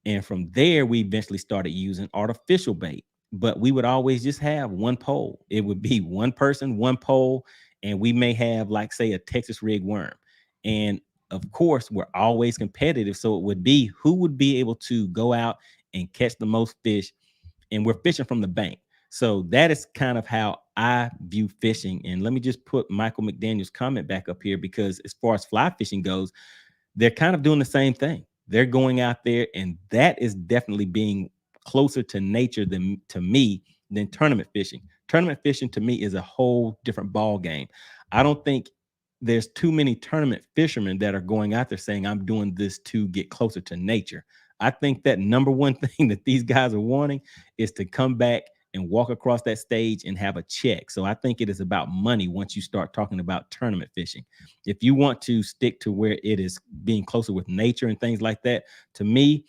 Speaker 1: And from there, we eventually started using artificial bait, but we would always just have one pole. It would be one person, one pole, and we may have, like, say, a Texas rig worm. And of course, we're always competitive. So it would be who would be able to go out and catch the most fish. And we're fishing from the bank. So that is kind of how I view fishing. And let me just put Michael McDaniel's comment back up here, because as far as fly fishing goes, they're kind of doing the same thing. They're going out there, and that is definitely being closer to nature than tournament fishing. Tournament fishing to me is a whole different ball game. I don't think there's too many tournament fishermen that are going out there saying, I'm doing this to get closer to nature. I think that number one thing that these guys are wanting is to come back and walk across that stage and have a check. So I think it is about money once you start talking about tournament fishing. If you want to stick to where it is being closer with nature and things like that, to me,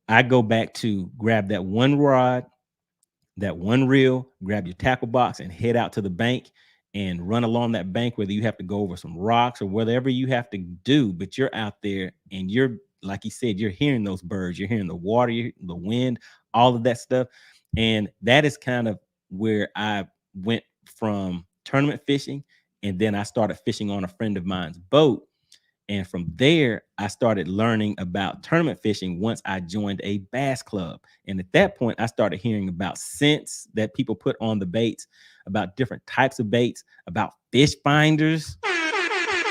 Speaker 1: I go back to grab that one rod, that one reel, grab your tackle box and head out to the bank and run along that bank, whether you have to go over some rocks or whatever you have to do, but you're out there and you're, like he said, you're hearing those birds, you're hearing the water, the wind, all of that stuff. And that is kind of where I went from tournament fishing. And then I started fishing on a friend of mine's boat. And from there, I started learning about tournament fishing once I joined a bass club. And at that point, I started hearing about scents that people put on the baits, about different types of baits, about fish finders,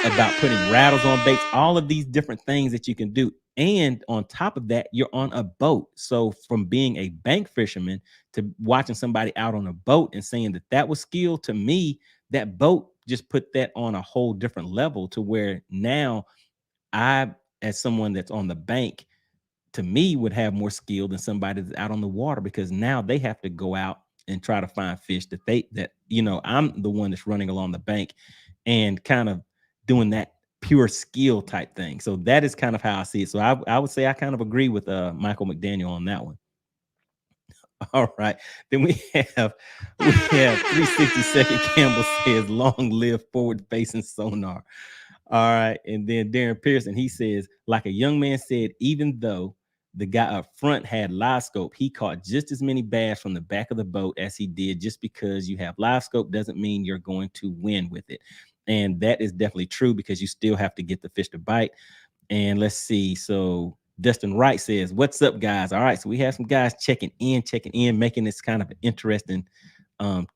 Speaker 1: about putting rattles on baits, all of these different things that you can do. And on top of that, you're on a boat. So from being a bank fisherman to watching somebody out on a boat and saying that that was skill, to me, that boat just put that on a whole different level, to where now I, as someone that's on the bank, to me, would have more skill than somebody that's out on the water, because now they have to go out and try to find fish I'm the one that's running along the bank and kind of doing that pure skill type thing. So that is kind of how I see it. So I would say I kind of agree with Michael McDaniel on that one. All right. Then we have 360-second Campbell says, long live forward facing sonar. All right. And then Darren Pearson, he says, like a young man said, even though the guy up front had LiveScope, he caught just as many bass from the back of the boat as he did. Just because you have LiveScope doesn't mean you're going to win with it. And that is definitely true, because you still have to get the fish to bite. And let's see. So Dustin Wright says, what's up, guys? All right. So we have some guys checking in, making this kind of an interesting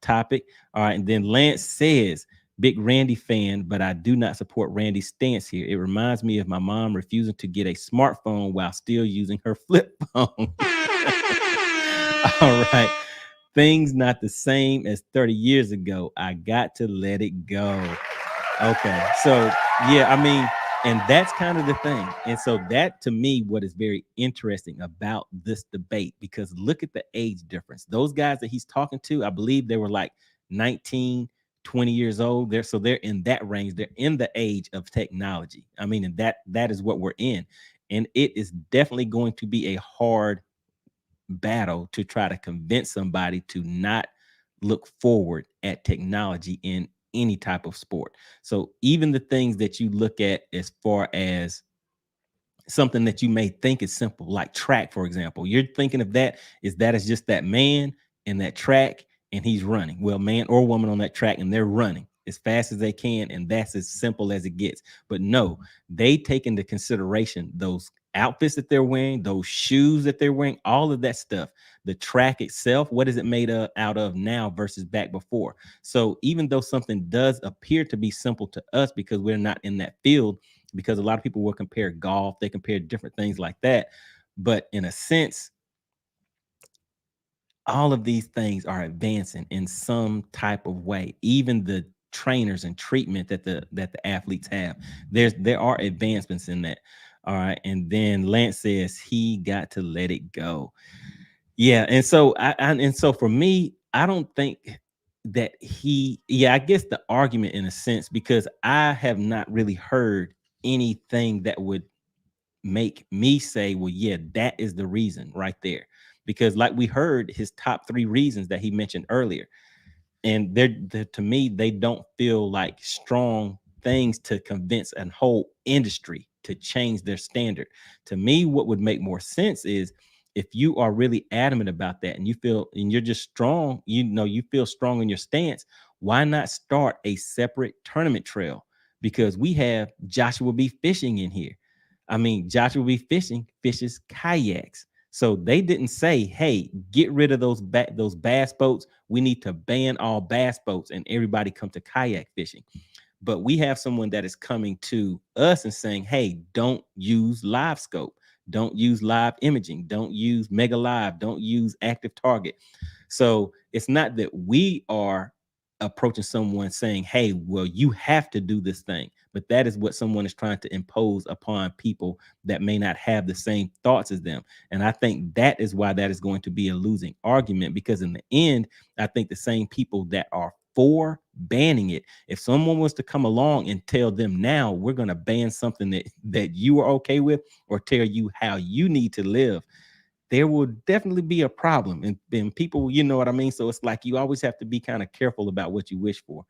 Speaker 1: topic. All right. And then Lance says, big Randy fan, but I do not support Randy's stance here. It reminds me of my mom refusing to get a smartphone while still using her flip phone. All right. Things not the same as 30 years ago. I got to let it go. Okay. So, yeah, I mean, and that's kind of the thing. And so that, to me, what is very interesting about this debate, because look at the age difference. Those guys that he's talking to, I believe they were like 19, 20 years old. They're in that range. They're in the age of technology. I mean, and that is what we're in. And it is definitely going to be a hard battle to try to convince somebody to not look forward at technology in any type of sport. So even the things that you look at as far as something that you may think is simple, like track, for example. You're thinking of that is just that man in that track and he's running. Well, man or woman on that track and they're running as fast as they can, and that's as simple as it gets. But no, they take into consideration those outfits that they're wearing, those shoes that they're wearing, all of that stuff. The track itself, what is it made out of now versus back before? So even though something does appear to be simple to us because we're not in that field, because a lot of people will compare golf, they compare different things like that. But in a sense, all of these things are advancing in some type of way. Even the trainers and treatment that the athletes have, there are advancements in that. All right. And then Lance says he got to let it go. Yeah. And so and so for me, I don't think that I guess the argument in a sense, because I have not really heard anything that would make me say, well, yeah, that is the reason right there. Because like we heard his top 3 reasons that he mentioned earlier, and they're to me, they don't feel like strong things to convince a whole industry to change their standard. To me, what would make more sense is if you are really adamant about that and you feel and you're just strong, you feel strong in your stance, why not start a separate tournament trail? Because we have Joshua B. Fishing in here. I mean, Joshua B. Fishing fishes kayaks. So they didn't say, hey, get rid of those bass boats. We need to ban all bass boats and everybody come to kayak fishing. But we have someone that is coming to us and saying, hey, don't use LiveScope. Don't use live imaging. Don't use Mega Live. Don't use Active Target. So it's not that we are approaching someone saying, hey, well, you have to do this thing. But that is what someone is trying to impose upon people that may not have the same thoughts as them. And I think that is why that is going to be a losing argument, because in the end, I think the same people that are for banning it, if someone was to come along and tell them now we're going to ban something that you are okay with or tell you how you need to live, there will definitely be a problem. And people, you know what I mean? So it's like you always have to be kind of careful about what you wish for.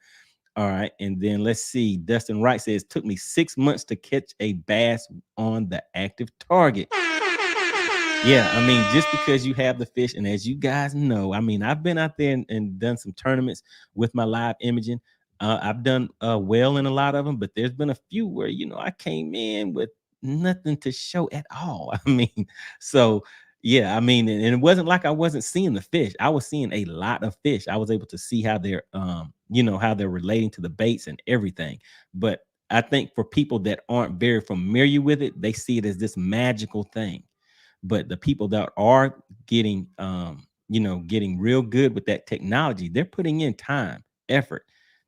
Speaker 1: All right. And then let's see. Dustin Wright says, took me 6 months to catch a bass on the Active Target. Yeah, I mean, just because you have the fish, and as you guys know, I mean, I've been out there and done some tournaments with my live imaging. I've done well in a lot of them, but there's been a few where, I came in with nothing to show at all. I mean, so yeah, I mean, and it wasn't like I wasn't seeing the fish. I was seeing a lot of fish. I was able to see how they're, how they're relating to the baits and everything. But I think for people that aren't very familiar with it, they see it as this magical thing. But the people that are getting getting real good with that technology, they're putting in time, effort.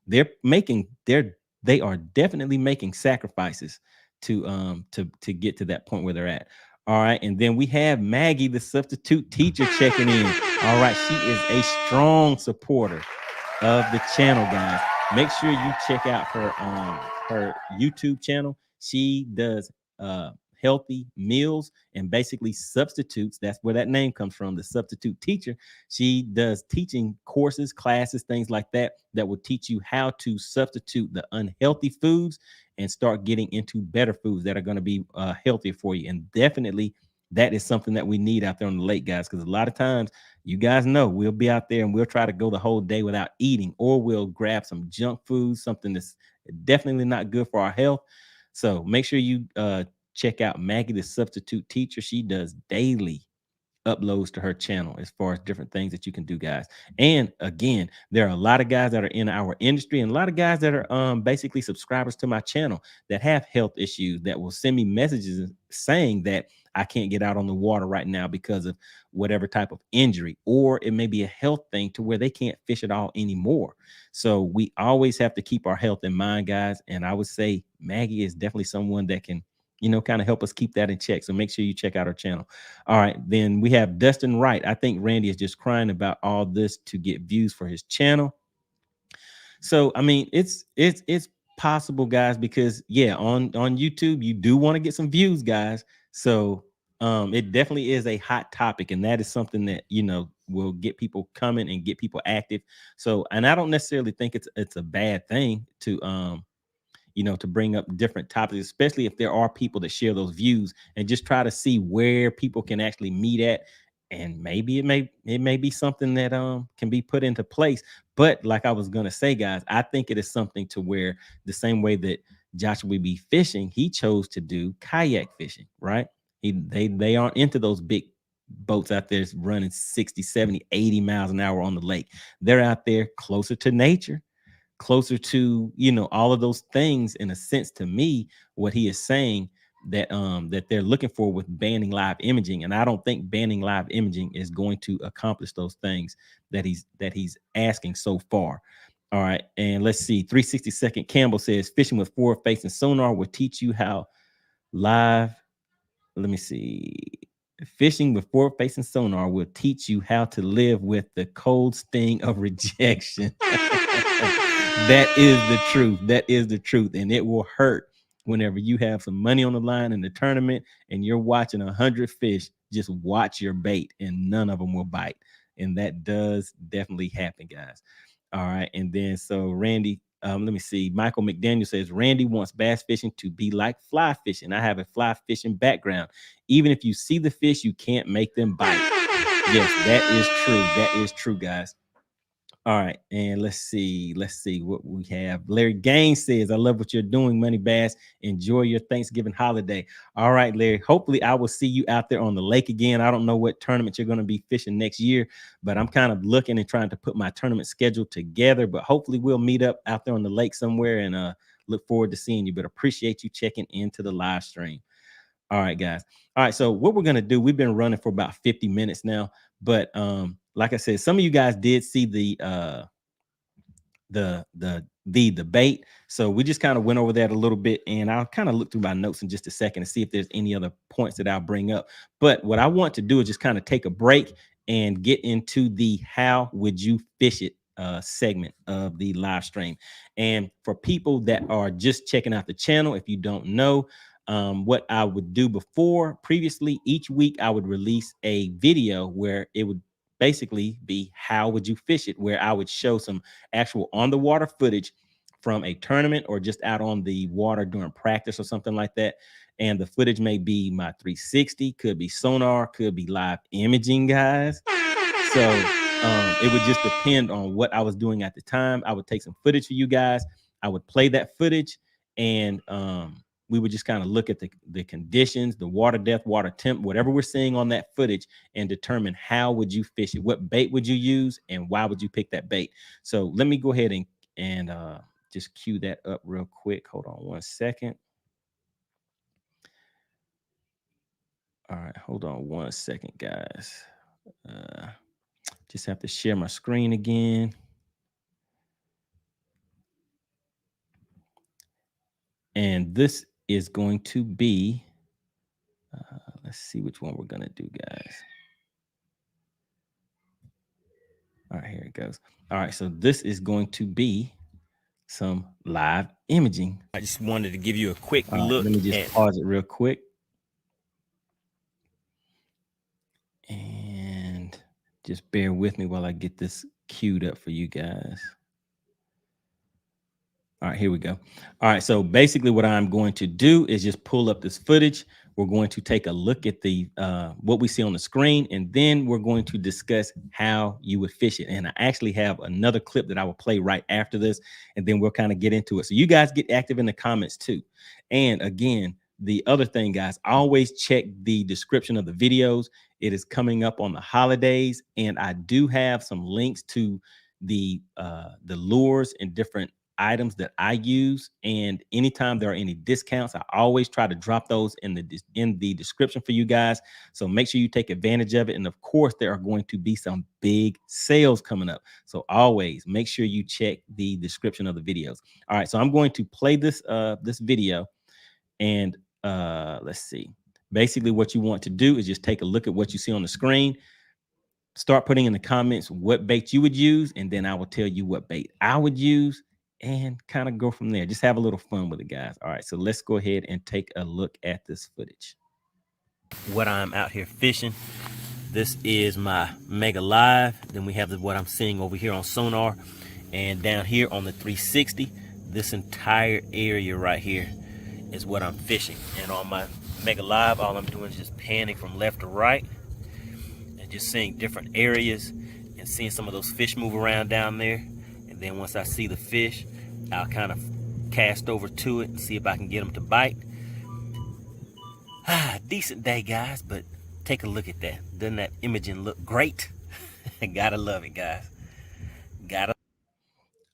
Speaker 1: They are definitely making sacrifices to get to that point where they're at. All right. And then we have Maggie, the substitute teacher, checking in. All right, she is a strong supporter of the channel, guys. Make sure you check out her YouTube channel. She does healthy meals and basically substitutes. That's where that name comes from, the substitute teacher. She does teaching courses, classes, things like that will teach you how to substitute the unhealthy foods and start getting into better foods that are going to be healthier for you. And definitely that is something that we need out there on the lake, guys, because a lot of times, you guys know, we'll be out there and we'll try to go the whole day without eating, or we'll grab some junk food, something that's definitely not good for our health. So make sure you check out Maggie, the substitute teacher. She does daily uploads to her channel as far as different things that you can do, guys. And again, there are a lot of guys that are in our industry and a lot of guys that are basically subscribers to my channel that have health issues that will send me messages saying that I can't get out on the water right now because of whatever type of injury, or it may be a health thing to where they can't fish at all anymore. So we always have to keep our health in mind, guys. And I would say Maggie is definitely someone that can kind of help us keep that in check. So make sure you check out our channel. All right. Then we have Dustin Wright. I think Randy is just crying about all this to get views for his channel. So I mean, it's possible, guys, because yeah, on YouTube you do want to get some views, guys. So it definitely is a hot topic, and that is something that, you know, will get people coming and get people active. So, and I don't necessarily think it's a bad thing to you know, to bring up different topics, especially if there are people that share those views, and just try to see where people can actually meet at. And maybe it may be something that can be put into place. But like I was gonna say, guys, I think it is something to where the same way that Joshua would be fishing, he chose to do kayak fishing, right? They aren't into those big boats out there running 60, 70, 80 miles an hour on the lake. They're out there closer to nature, closer to, you know, all of those things. In a sense, to me, what he is saying that that they're looking for with banning live imaging. And I don't think banning live imaging is going to accomplish those things that he's asking so far. All right, and let's see. 360-second Campbell says fishing with forward facing sonar will teach you how live, let me see, fishing with forward facing sonar will teach you how to live with the cold sting of rejection. That is the truth. That is the truth. And it will hurt whenever you have some money on the line in the tournament and you're watching 100 fish just watch your bait and none of them will bite. And that does definitely happen, guys. All right. And then so Randy, let me see. Michael McDaniel says Randy wants bass fishing to be like fly fishing. I have a fly fishing background. Even if you see the fish, you can't make them bite. Yes, that is true. That is true, guys. All right, and let's see what we have. Larry Gaines says, I love what you're doing, Money Bass. Enjoy your Thanksgiving holiday. All right, Larry, hopefully I will see you out there on the lake again. I don't know what tournament you're going to be fishing next year, but I'm kind of looking and trying to put my tournament schedule together, but hopefully we'll meet up out there on the lake somewhere, and look forward to seeing you. But appreciate you checking into the live stream. All right, guys. All right, so what we're going to do, we've been running for about 50 minutes now, but like I said, some of you guys did see the debate. So we just kind of went over that a little bit, and I'll kind of look through my notes in just a second to see if there's any other points that I'll bring up. But what I want to do is just kind of take a break and get into the how would you fish it segment of the live stream. And for people that are just checking out the channel, if you don't know, what I would do previously, each week I would release a video where it would basically be how would you fish it, where I would show some actual on the water footage from a tournament or just out on the water during practice or something like that. And the footage may be my 360, could be sonar, could be live imaging, guys. So it would just depend on what I was doing at the time. I would take some footage for you guys. I would play that footage, and we would just kind of look at the conditions, the water depth, water temp, whatever we're seeing on that footage, and determine how would you fish it, what bait would you use, and why would you pick that bait. So let me go ahead and just cue that up real quick. Hold on one second. All right, hold on one second, guys. Just have to share my screen again. And this is going to be, let's see which one we're going to do, guys. All right, here it goes. All right, so this is going to be some live imaging. I just wanted to give you a quick look. Let me just pause it real quick. And just bear with me while I get this queued up for you guys. All right, here we go. All right, so basically what I'm going to do is just pull up this footage. We're going to take a look at the what we see on the screen, and then we're going to discuss how you would fish it. And I actually have another clip that I will play right after this, and then we'll kind of get into it. So you guys get active in the comments too. And again, the other thing, guys, always check the description of the videos. It is coming up on the holidays, and I do have some links to the lures and different items that I use, and anytime there are any discounts, I always try to drop those in the description for you guys. So make sure you take advantage of it. And of course, there are going to be some big sales coming up, so always make sure you check the description of the videos. All right, so I'm going to play this this video, and let's see. Basically, what you want to do is just take a look at what you see on the screen. Start putting in the comments what bait you would use, and then I will tell you what bait I would use. and kind of go from there. Just have a little fun with it, guys. All right, so let's go ahead and take a look at this footage. What I'm out here fishing. This is my Mega Live. Then we have what I'm seeing over here on sonar, and down here on the 360. This entire area right here is what I'm fishing. And on my Mega Live, all I'm doing is just panning from left to right and just seeing different areas and seeing some of those fish move around down there. And then once I see the fish, I'll kind of cast over to it and see if I can get them to bite. Decent day, guys, but take a look at that. Doesn't that imaging look great? Gotta love it, guys. Gotta.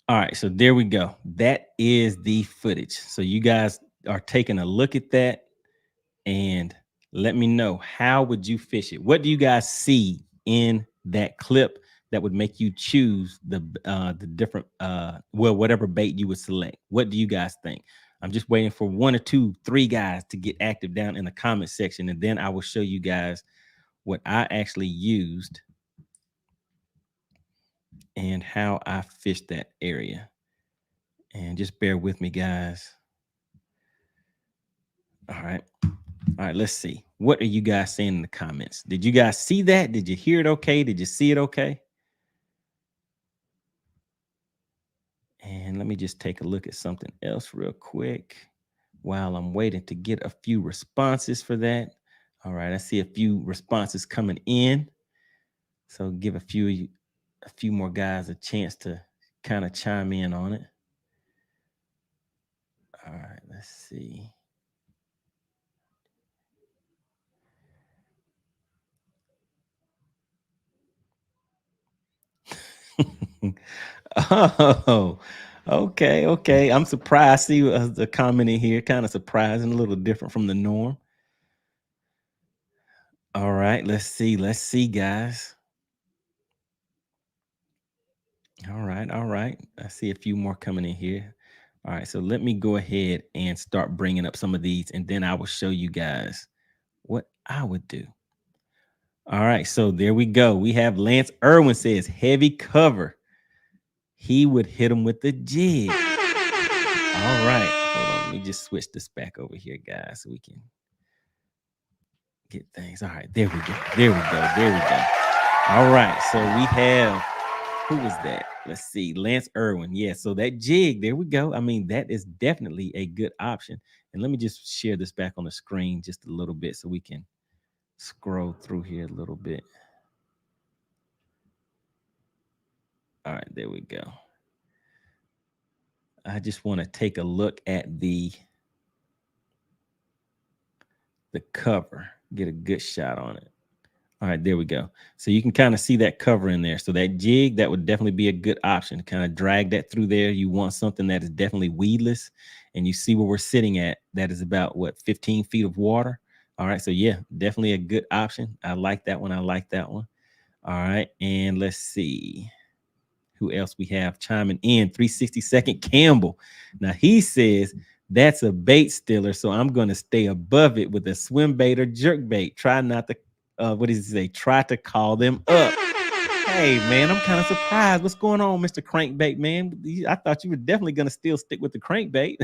Speaker 1: All right, so there we go. That is the footage. So you guys are taking a look at that, and let me know, how would you fish it? What do you guys see in that clip that would make you choose the different well, whatever bait you would select? What do you guys think? I'm just waiting for 1 or 2, 3 guys to get active down in the comment section, and then I will show you guys what I actually used and how I fished that area. And just bear with me, guys. All right, let's see. What are you guys saying in the comments? Did you guys see that? Did you hear it okay? Did you see it okay? And let me just take a look at something else real quick while I'm waiting to get a few responses for that. All right, I see a few responses coming in. So give a few more guys a chance to kind of chime in on it. All right, let's see. Oh, okay. I'm surprised. See the comment in here, kind of surprising, a little different from the norm. All right, let's see, guys. All right. I see a few more coming in here. All right, so let me go ahead and start bringing up some of these, and then I will show you guys what I would do. All right, so there we go. We have Lance Irwin says heavy cover. He would hit him with the jig. All right, hold on. Let me just switch this back over here, guys, so we can get things. All right, there we go. All right, so we have, who was that? Let's see, Lance Irwin. Yeah, so that jig, there we go. I mean, that is definitely a good option. And let me just share this back on the screen just a little bit so we can scroll through here a little bit. All right, there we go. I just want to take a look at the cover, get a good shot on it. All right, there we go. So you can kind of see that cover in there. So that jig, that would definitely be a good option to kind of drag that through there. You want something that is definitely weedless, and you see where we're sitting at. That is about, what, 15 feet of water. All right, so yeah, definitely a good option. I like that one. All right, and let's see who else we have chiming in. 360-second Campbell. Now he says that's a bait stealer, so I'm going to stay above it with a swim bait or jerk bait. Try not to what does he say? Try to call them up. Hey, man, I'm kind of surprised. What's going on, Mr. Crankbait, man? I thought you were definitely going to still stick with the crankbait.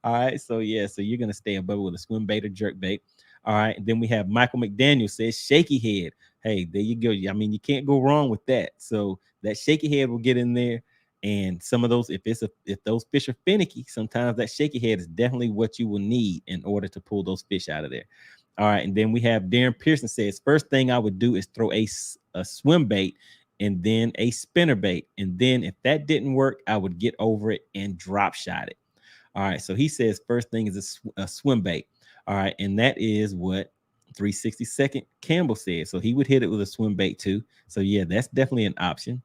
Speaker 1: All right, so yeah, so you're going to stay above it with a swim bait or jerk bait. All right, and then we have Michael McDaniel says shaky head. Hey, there you go. I mean, you can't go wrong with that. So that shaky head will get in there. And some of those, if those fish are finicky, sometimes that shaky head is definitely what you will need in order to pull those fish out of there. All right, and then we have Darren Pearson says, first thing I would do is throw a swim bait and then a spinner bait. And then if that didn't work, I would get over it and drop shot it. All right, so he says first thing is a swim bait. All right, and that is what 360-second Campbell said. So he would hit it with a swim bait too. So yeah, that's definitely an option.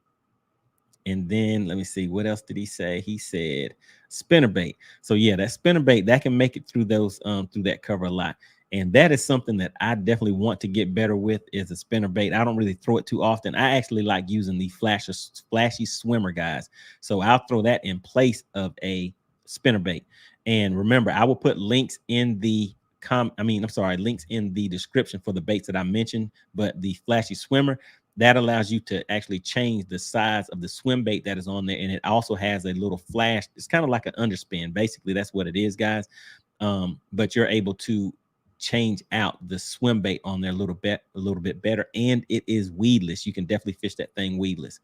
Speaker 1: And then let me see, what else did he say? He said spinner bait. So yeah, that spinner bait, that can make it through those through that cover a lot. And that is something that I definitely want to get better with, is a spinner bait. I don't really throw it too often. I actually like using the flashy swimmer guys. So I'll throw that in place of a spinner bait. And remember, I will put links in the links in the description for the baits that I mentioned, but the flashy swimmer, that allows you to actually change the size of the swim bait that is on there. And it also has a little flash. It's kind of like an underspin. Basically, that's what it is, guys. But you're able to change out the swim bait on there a little bit better. And it is weedless. You can definitely fish that thing weedless.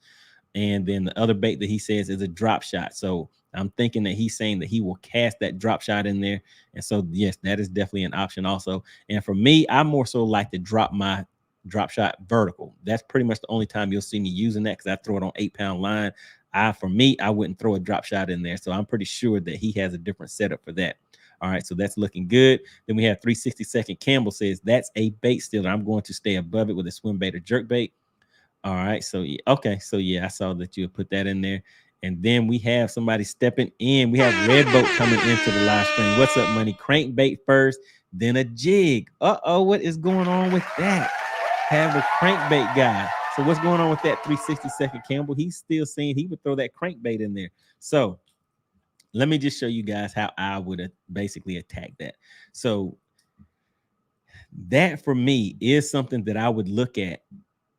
Speaker 1: And then the other bait that he says is a drop shot. So I'm thinking that he's saying that he will cast that drop shot in there. And so, yes, that is definitely an option also. And for me, I more so like to drop my drop shot vertical. That's pretty much the only time you'll see me using that, because I throw it on 8-pound line. For me, I wouldn't throw a drop shot in there. So I'm pretty sure that he has a different setup for that. All right, so that's looking good. Then we have 362nd Campbell says that's a bait stealer. I'm going to stay above it with a swim bait or jerk bait. All right, so yeah, okay, so yeah, I saw that you put that in there. And then we have somebody stepping in. We have Red Boat coming into the live stream. What's up, money? Crankbait first, then a jig. Uh-oh, what is going on with that? Have a crankbait guy. So what's going on with that 362nd Campbell? He's still saying he would throw that crankbait in there. So let me just show you guys how I would basically attack that. So that for me is something that I would look at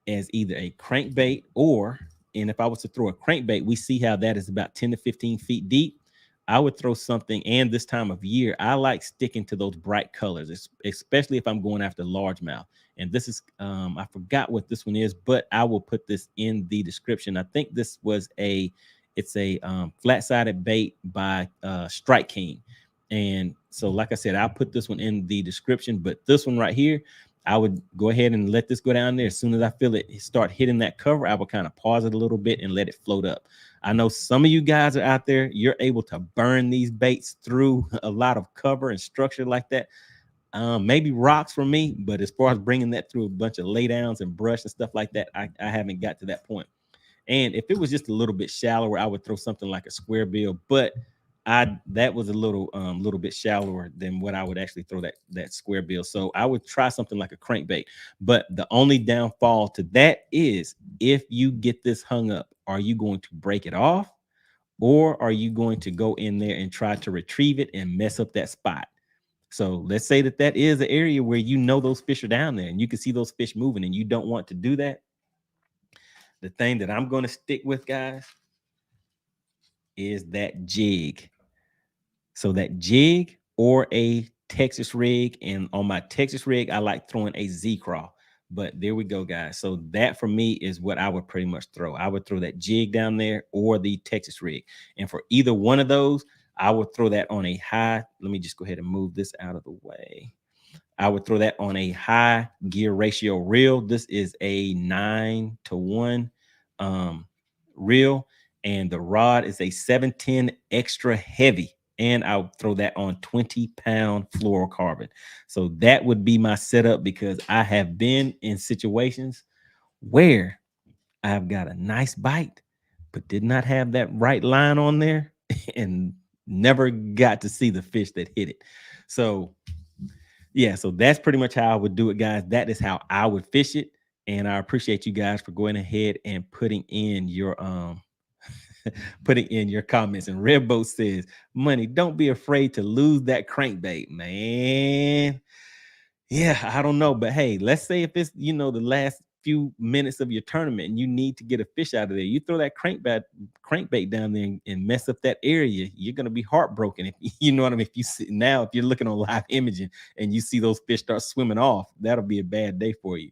Speaker 1: as either a crankbait or, and if I was to throw a crankbait, we see how that is about 10 to 15 feet deep. I would throw something, and this time of year, I like sticking to those bright colors, especially if I'm going after largemouth. And this is, I forgot what this one is, but I will put this in the description. I think this was it's a flat-sided bait by Strike King. And so, like I said, I'll put this one in the description, but this one right here, I would go ahead and let this go down there. As soon as I feel it start hitting that cover, I will kind of pause it a little bit and let it float up. I know some of you guys are out there, you're able to burn these baits through a lot of cover and structure like that. Maybe rocks for me, but as far as bringing that through a bunch of laydowns and brush and stuff like that, I haven't got to that point. And if it was just a little bit shallower, I would throw something like a square bill, but that was a little bit shallower than what I would actually throw that square bill. So I would try something like a crankbait. But the only downfall to that is, if you get this hung up, are you going to break it off, or are you going to go in there and try to retrieve it and mess up that spot? So let's say that is an area where you know those fish are down there and you can see those fish moving and you don't want to do that. The thing that I'm going to stick with, guys, is that jig. So that jig or a Texas rig. And on my Texas rig, I like throwing a Z-Crawl. But there we go, guys. So that for me is what I would pretty much throw. I would throw that jig down there or the Texas rig. And for either one of those, I would throw that on a high. Let me just go ahead and move this out of the way. I would throw that on a high gear ratio reel. This is a 9-to-1 reel, and the rod is a 710 extra heavy. And I'll throw that on 20-pound fluorocarbon. So that would be my setup, because I have been in situations where I've got a nice bite, but did not have that right line on there and never got to see the fish that hit it. So yeah, so that's pretty much how I would do it, guys. That is how I would fish it. And I appreciate you guys for going ahead and putting in your comments. And Red Boat says, money, don't be afraid to lose that crankbait, man. Yeah, I don't know, but hey, let's say if it's, the last few minutes of your tournament and you need to get a fish out of there, you throw that crankbait down there and mess up that area, you're going to be heartbroken. If you know what I mean? If you're looking on live imaging and you see those fish start swimming off, that'll be a bad day for you.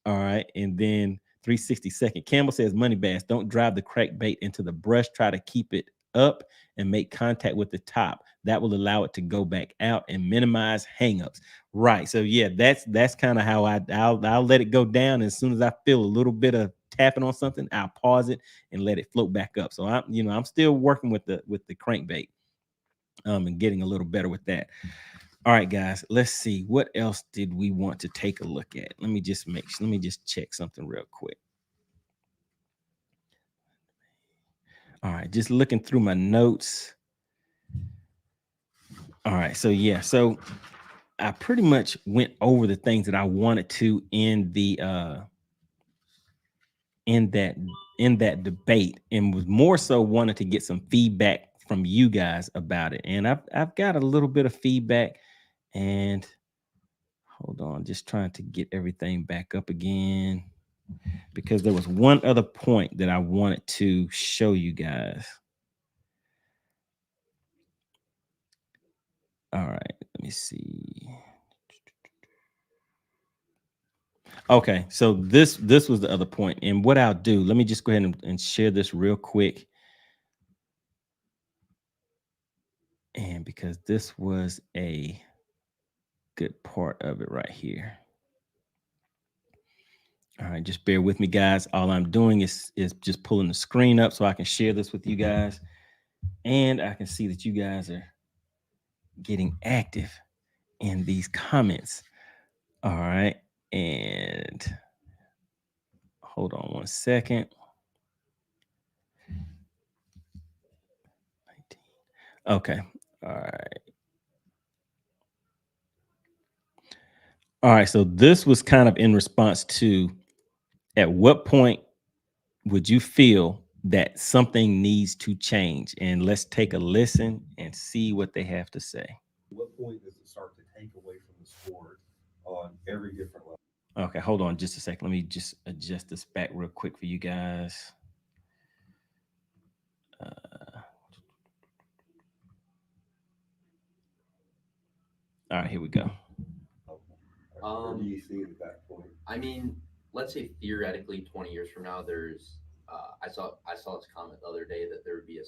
Speaker 1: All right. And then 362nd Campbell says, MoneyBass, don't drive the crankbait into the brush. Try to keep it up and make contact with the top. That will allow it to go back out and minimize hangups. Right. So yeah, that's kind of how I'll let it go down. As soon as I feel a little bit of tapping on something, I'll pause it and let it float back up. So I'm still working with the crankbait and getting a little better with that. All right, guys, let's see. What else did we want to take a look at? Let me just check something real quick. All right, just looking through my notes. All right, so yeah, so I pretty much went over the things that I wanted to in the in that debate, and was more so wanted to get some feedback from you guys about it. And I've got a little bit of feedback, and hold on, just trying to get everything back up again. because there was one other point that I wanted to show you guys. All right, let me see. Okay, so this was the other point, and what I'll do, let me just go ahead and share this real quick. And because this was a good part of it right here. All right, just bear with me, guys. All I'm doing is just pulling the screen up so I can share this with you guys, and I can see that you guys are getting active in these comments. All right, and hold on one second. Okay. All right. All right. So this was kind of in response to, at what point would you feel that something needs to change? And let's take a listen and see what they have to say.
Speaker 2: What point does it start to take away from the sport on every different level?
Speaker 1: Okay, hold on just a second. Let me just adjust this back real quick for you guys. All right, here we go.
Speaker 2: Where do you see it at that point?
Speaker 4: I mean, let's say theoretically 20 years from now, there's I saw this comment the other day that there would be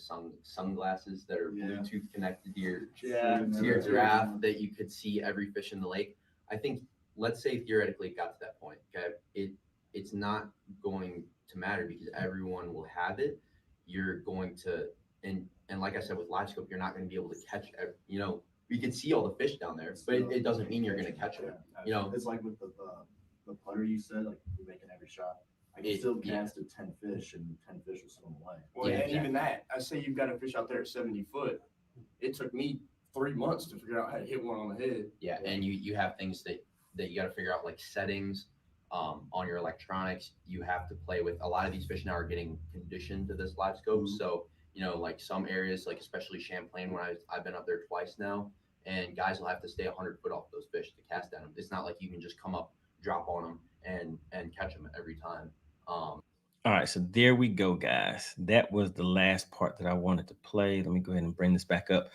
Speaker 4: sunglasses that are Bluetooth connected to your giraffe that you could see every fish in the lake. I think, let's say theoretically it got to that point. Okay, it's not going to matter because everyone will have it. You're going to, and like I said with LiveScope, you're not going to be able to catch you can see all the fish down there, but it doesn't mean you're going to catch them.
Speaker 5: It's like with the putter you said, like you're making every shot. I can still cast at 10 fish and 10 fish will swim away.
Speaker 3: Well, and even that, I say you've got a fish out there at 70 foot. It took me 3 months to figure out how to hit one on the head.
Speaker 4: Yeah, and you have things that you got to figure out, like settings on your electronics. You have to play with. A lot of these fish now are getting conditioned to this LiveScope. So like some areas, like especially Champlain, when I've been up there twice now, and guys will have to stay 100 foot off those fish to cast at them. It's not like you can just come up, drop on them, and catch them every time.
Speaker 1: All right, so there we go, guys. That was the last part that I wanted to play. Let me go ahead and bring this back up.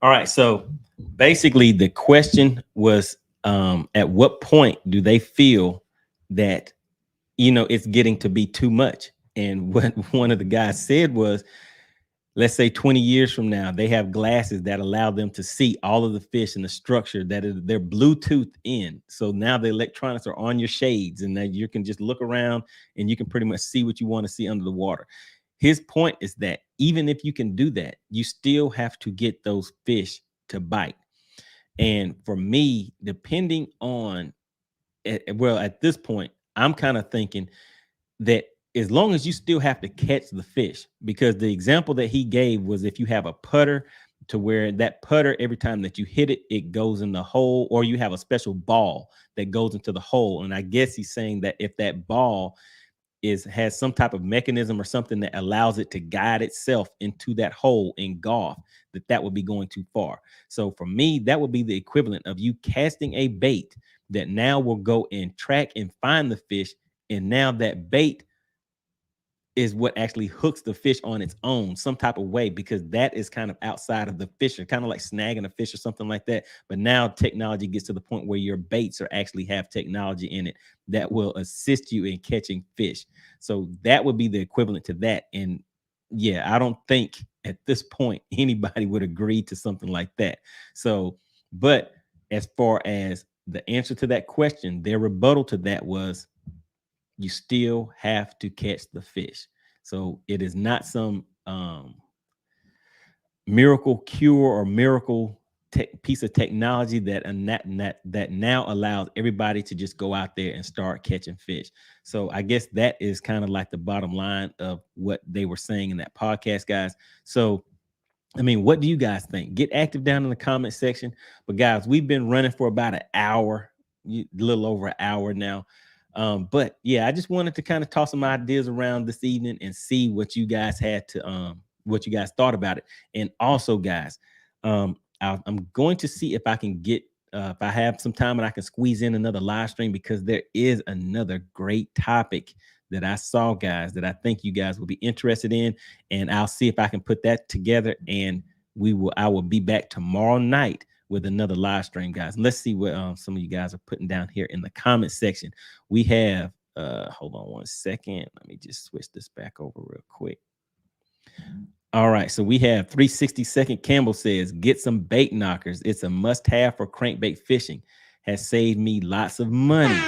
Speaker 1: All right, so basically the question was, at what point do they feel that, it's getting to be too much? And what one of the guys said was, let's say 20 years from now, they have glasses that allow them to see all of the fish and the structure that they're Bluetooth in. So now the electronics are on your shades, and that you can just look around and you can pretty much see what you want to see under the water. His point is that even if you can do that, you still have to get those fish to bite. And for me, depending on, at this point, I'm kind of thinking that as long as you still have to catch the fish, because the example that he gave was if you have a putter to where that putter, every time that you hit it, it goes in the hole, or you have a special ball that goes into the hole. And I guess he's saying that if that ball has some type of mechanism or something that allows it to guide itself into that hole in golf, that would be going too far. So for me, that would be the equivalent of you casting a bait that now will go and track and find the fish. And now that bait is what actually hooks the fish on its own, some type of way, because that is kind of outside of the fisher, kind of like snagging a fish or something like that. But now technology gets to the point where your baits actually have technology in it that will assist you in catching fish. So that would be the equivalent to that. And yeah, I don't think at this point anybody would agree to something like that. So, but as far as the answer to that question, their rebuttal to that was, you still have to catch the fish. So it is not some miracle cure or miracle piece of technology that now allows everybody to just go out there and start catching fish. So I guess that is kind of like the bottom line of what they were saying in that podcast, guys. So I mean, what do you guys think? Get active down in the comment section. But guys, we've been running for about an hour, a little over an hour now. But yeah, I just wanted to kind of toss some ideas around this evening and see what you guys had to what you guys thought about it. And also, guys, I'm going to see if I can get if I have some time and I can squeeze in another live stream, because there is another great topic that I saw, guys, that I think you guys will be interested in, and I'll see if I can put that together, and I will be back tomorrow night with another live stream, guys. Let's see what some of you guys are putting down here in the comment section. We have hold on one second. Let me just switch this back over real quick. All right, so we have 360-second Campbell says, get some bait knockers. It's a must-have for crankbait fishing. Has saved me lots of money.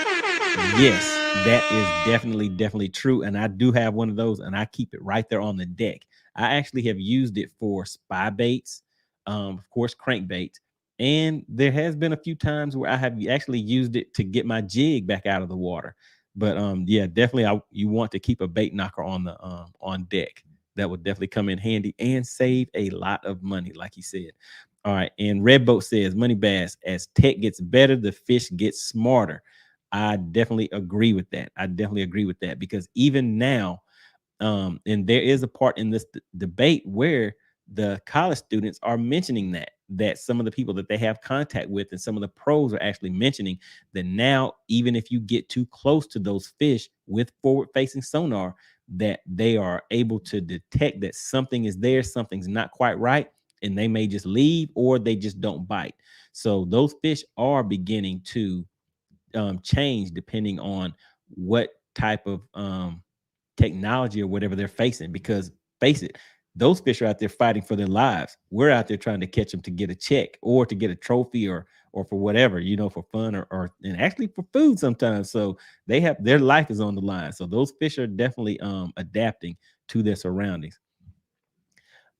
Speaker 1: Yes, that is definitely true. And I do have one of those, and I keep it right there on the deck. I actually have used it for spy baits, of course, crankbaits. And there has been a few times where I have actually used it to get my jig back out of the water. But yeah, definitely you want to keep a bait knocker on the on deck. That would definitely come in handy and save a lot of money, like he said. All right. And Red Boat says, MoneyBass, as tech gets better, the fish get smarter. I definitely agree with that. I definitely agree with that, because even now, and there is a part in this debate where the college students are mentioning that some of the people that they have contact with and some of the pros are actually mentioning that now, even if you get too close to those fish with forward-facing sonar, that they are able to detect that something is there, something's not quite right, and they may just leave or they just don't bite. So those fish are beginning to change depending on what type of technology or whatever they're facing. Because face it, those fish are out there fighting for their lives. We're out there trying to catch them to get a check or to get a trophy or for whatever, for fun or and actually for food sometimes. So they have, their life is on the line. So those fish are definitely adapting to their surroundings.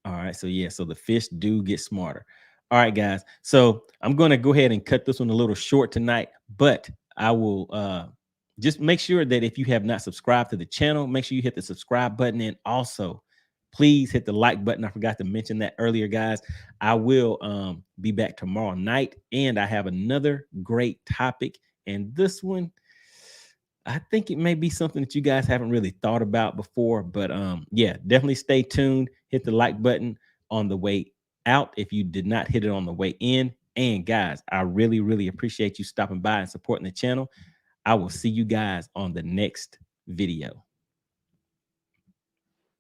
Speaker 1: All right, so yeah, so the fish do get smarter. All right, guys. So I'm going to go ahead and cut this one a little short tonight, but I will just make sure that if you have not subscribed to the channel, make sure you hit the subscribe button, and also please hit the like button. I forgot to mention that earlier, guys. I will be back tomorrow night, and I have another great topic, and this one, I think it may be something that you guys haven't really thought about before, but yeah, definitely stay tuned. Hit the like button on the way out if you did not hit it on the way in. And guys, I really appreciate you stopping by and supporting the channel. I will see you guys on the next video.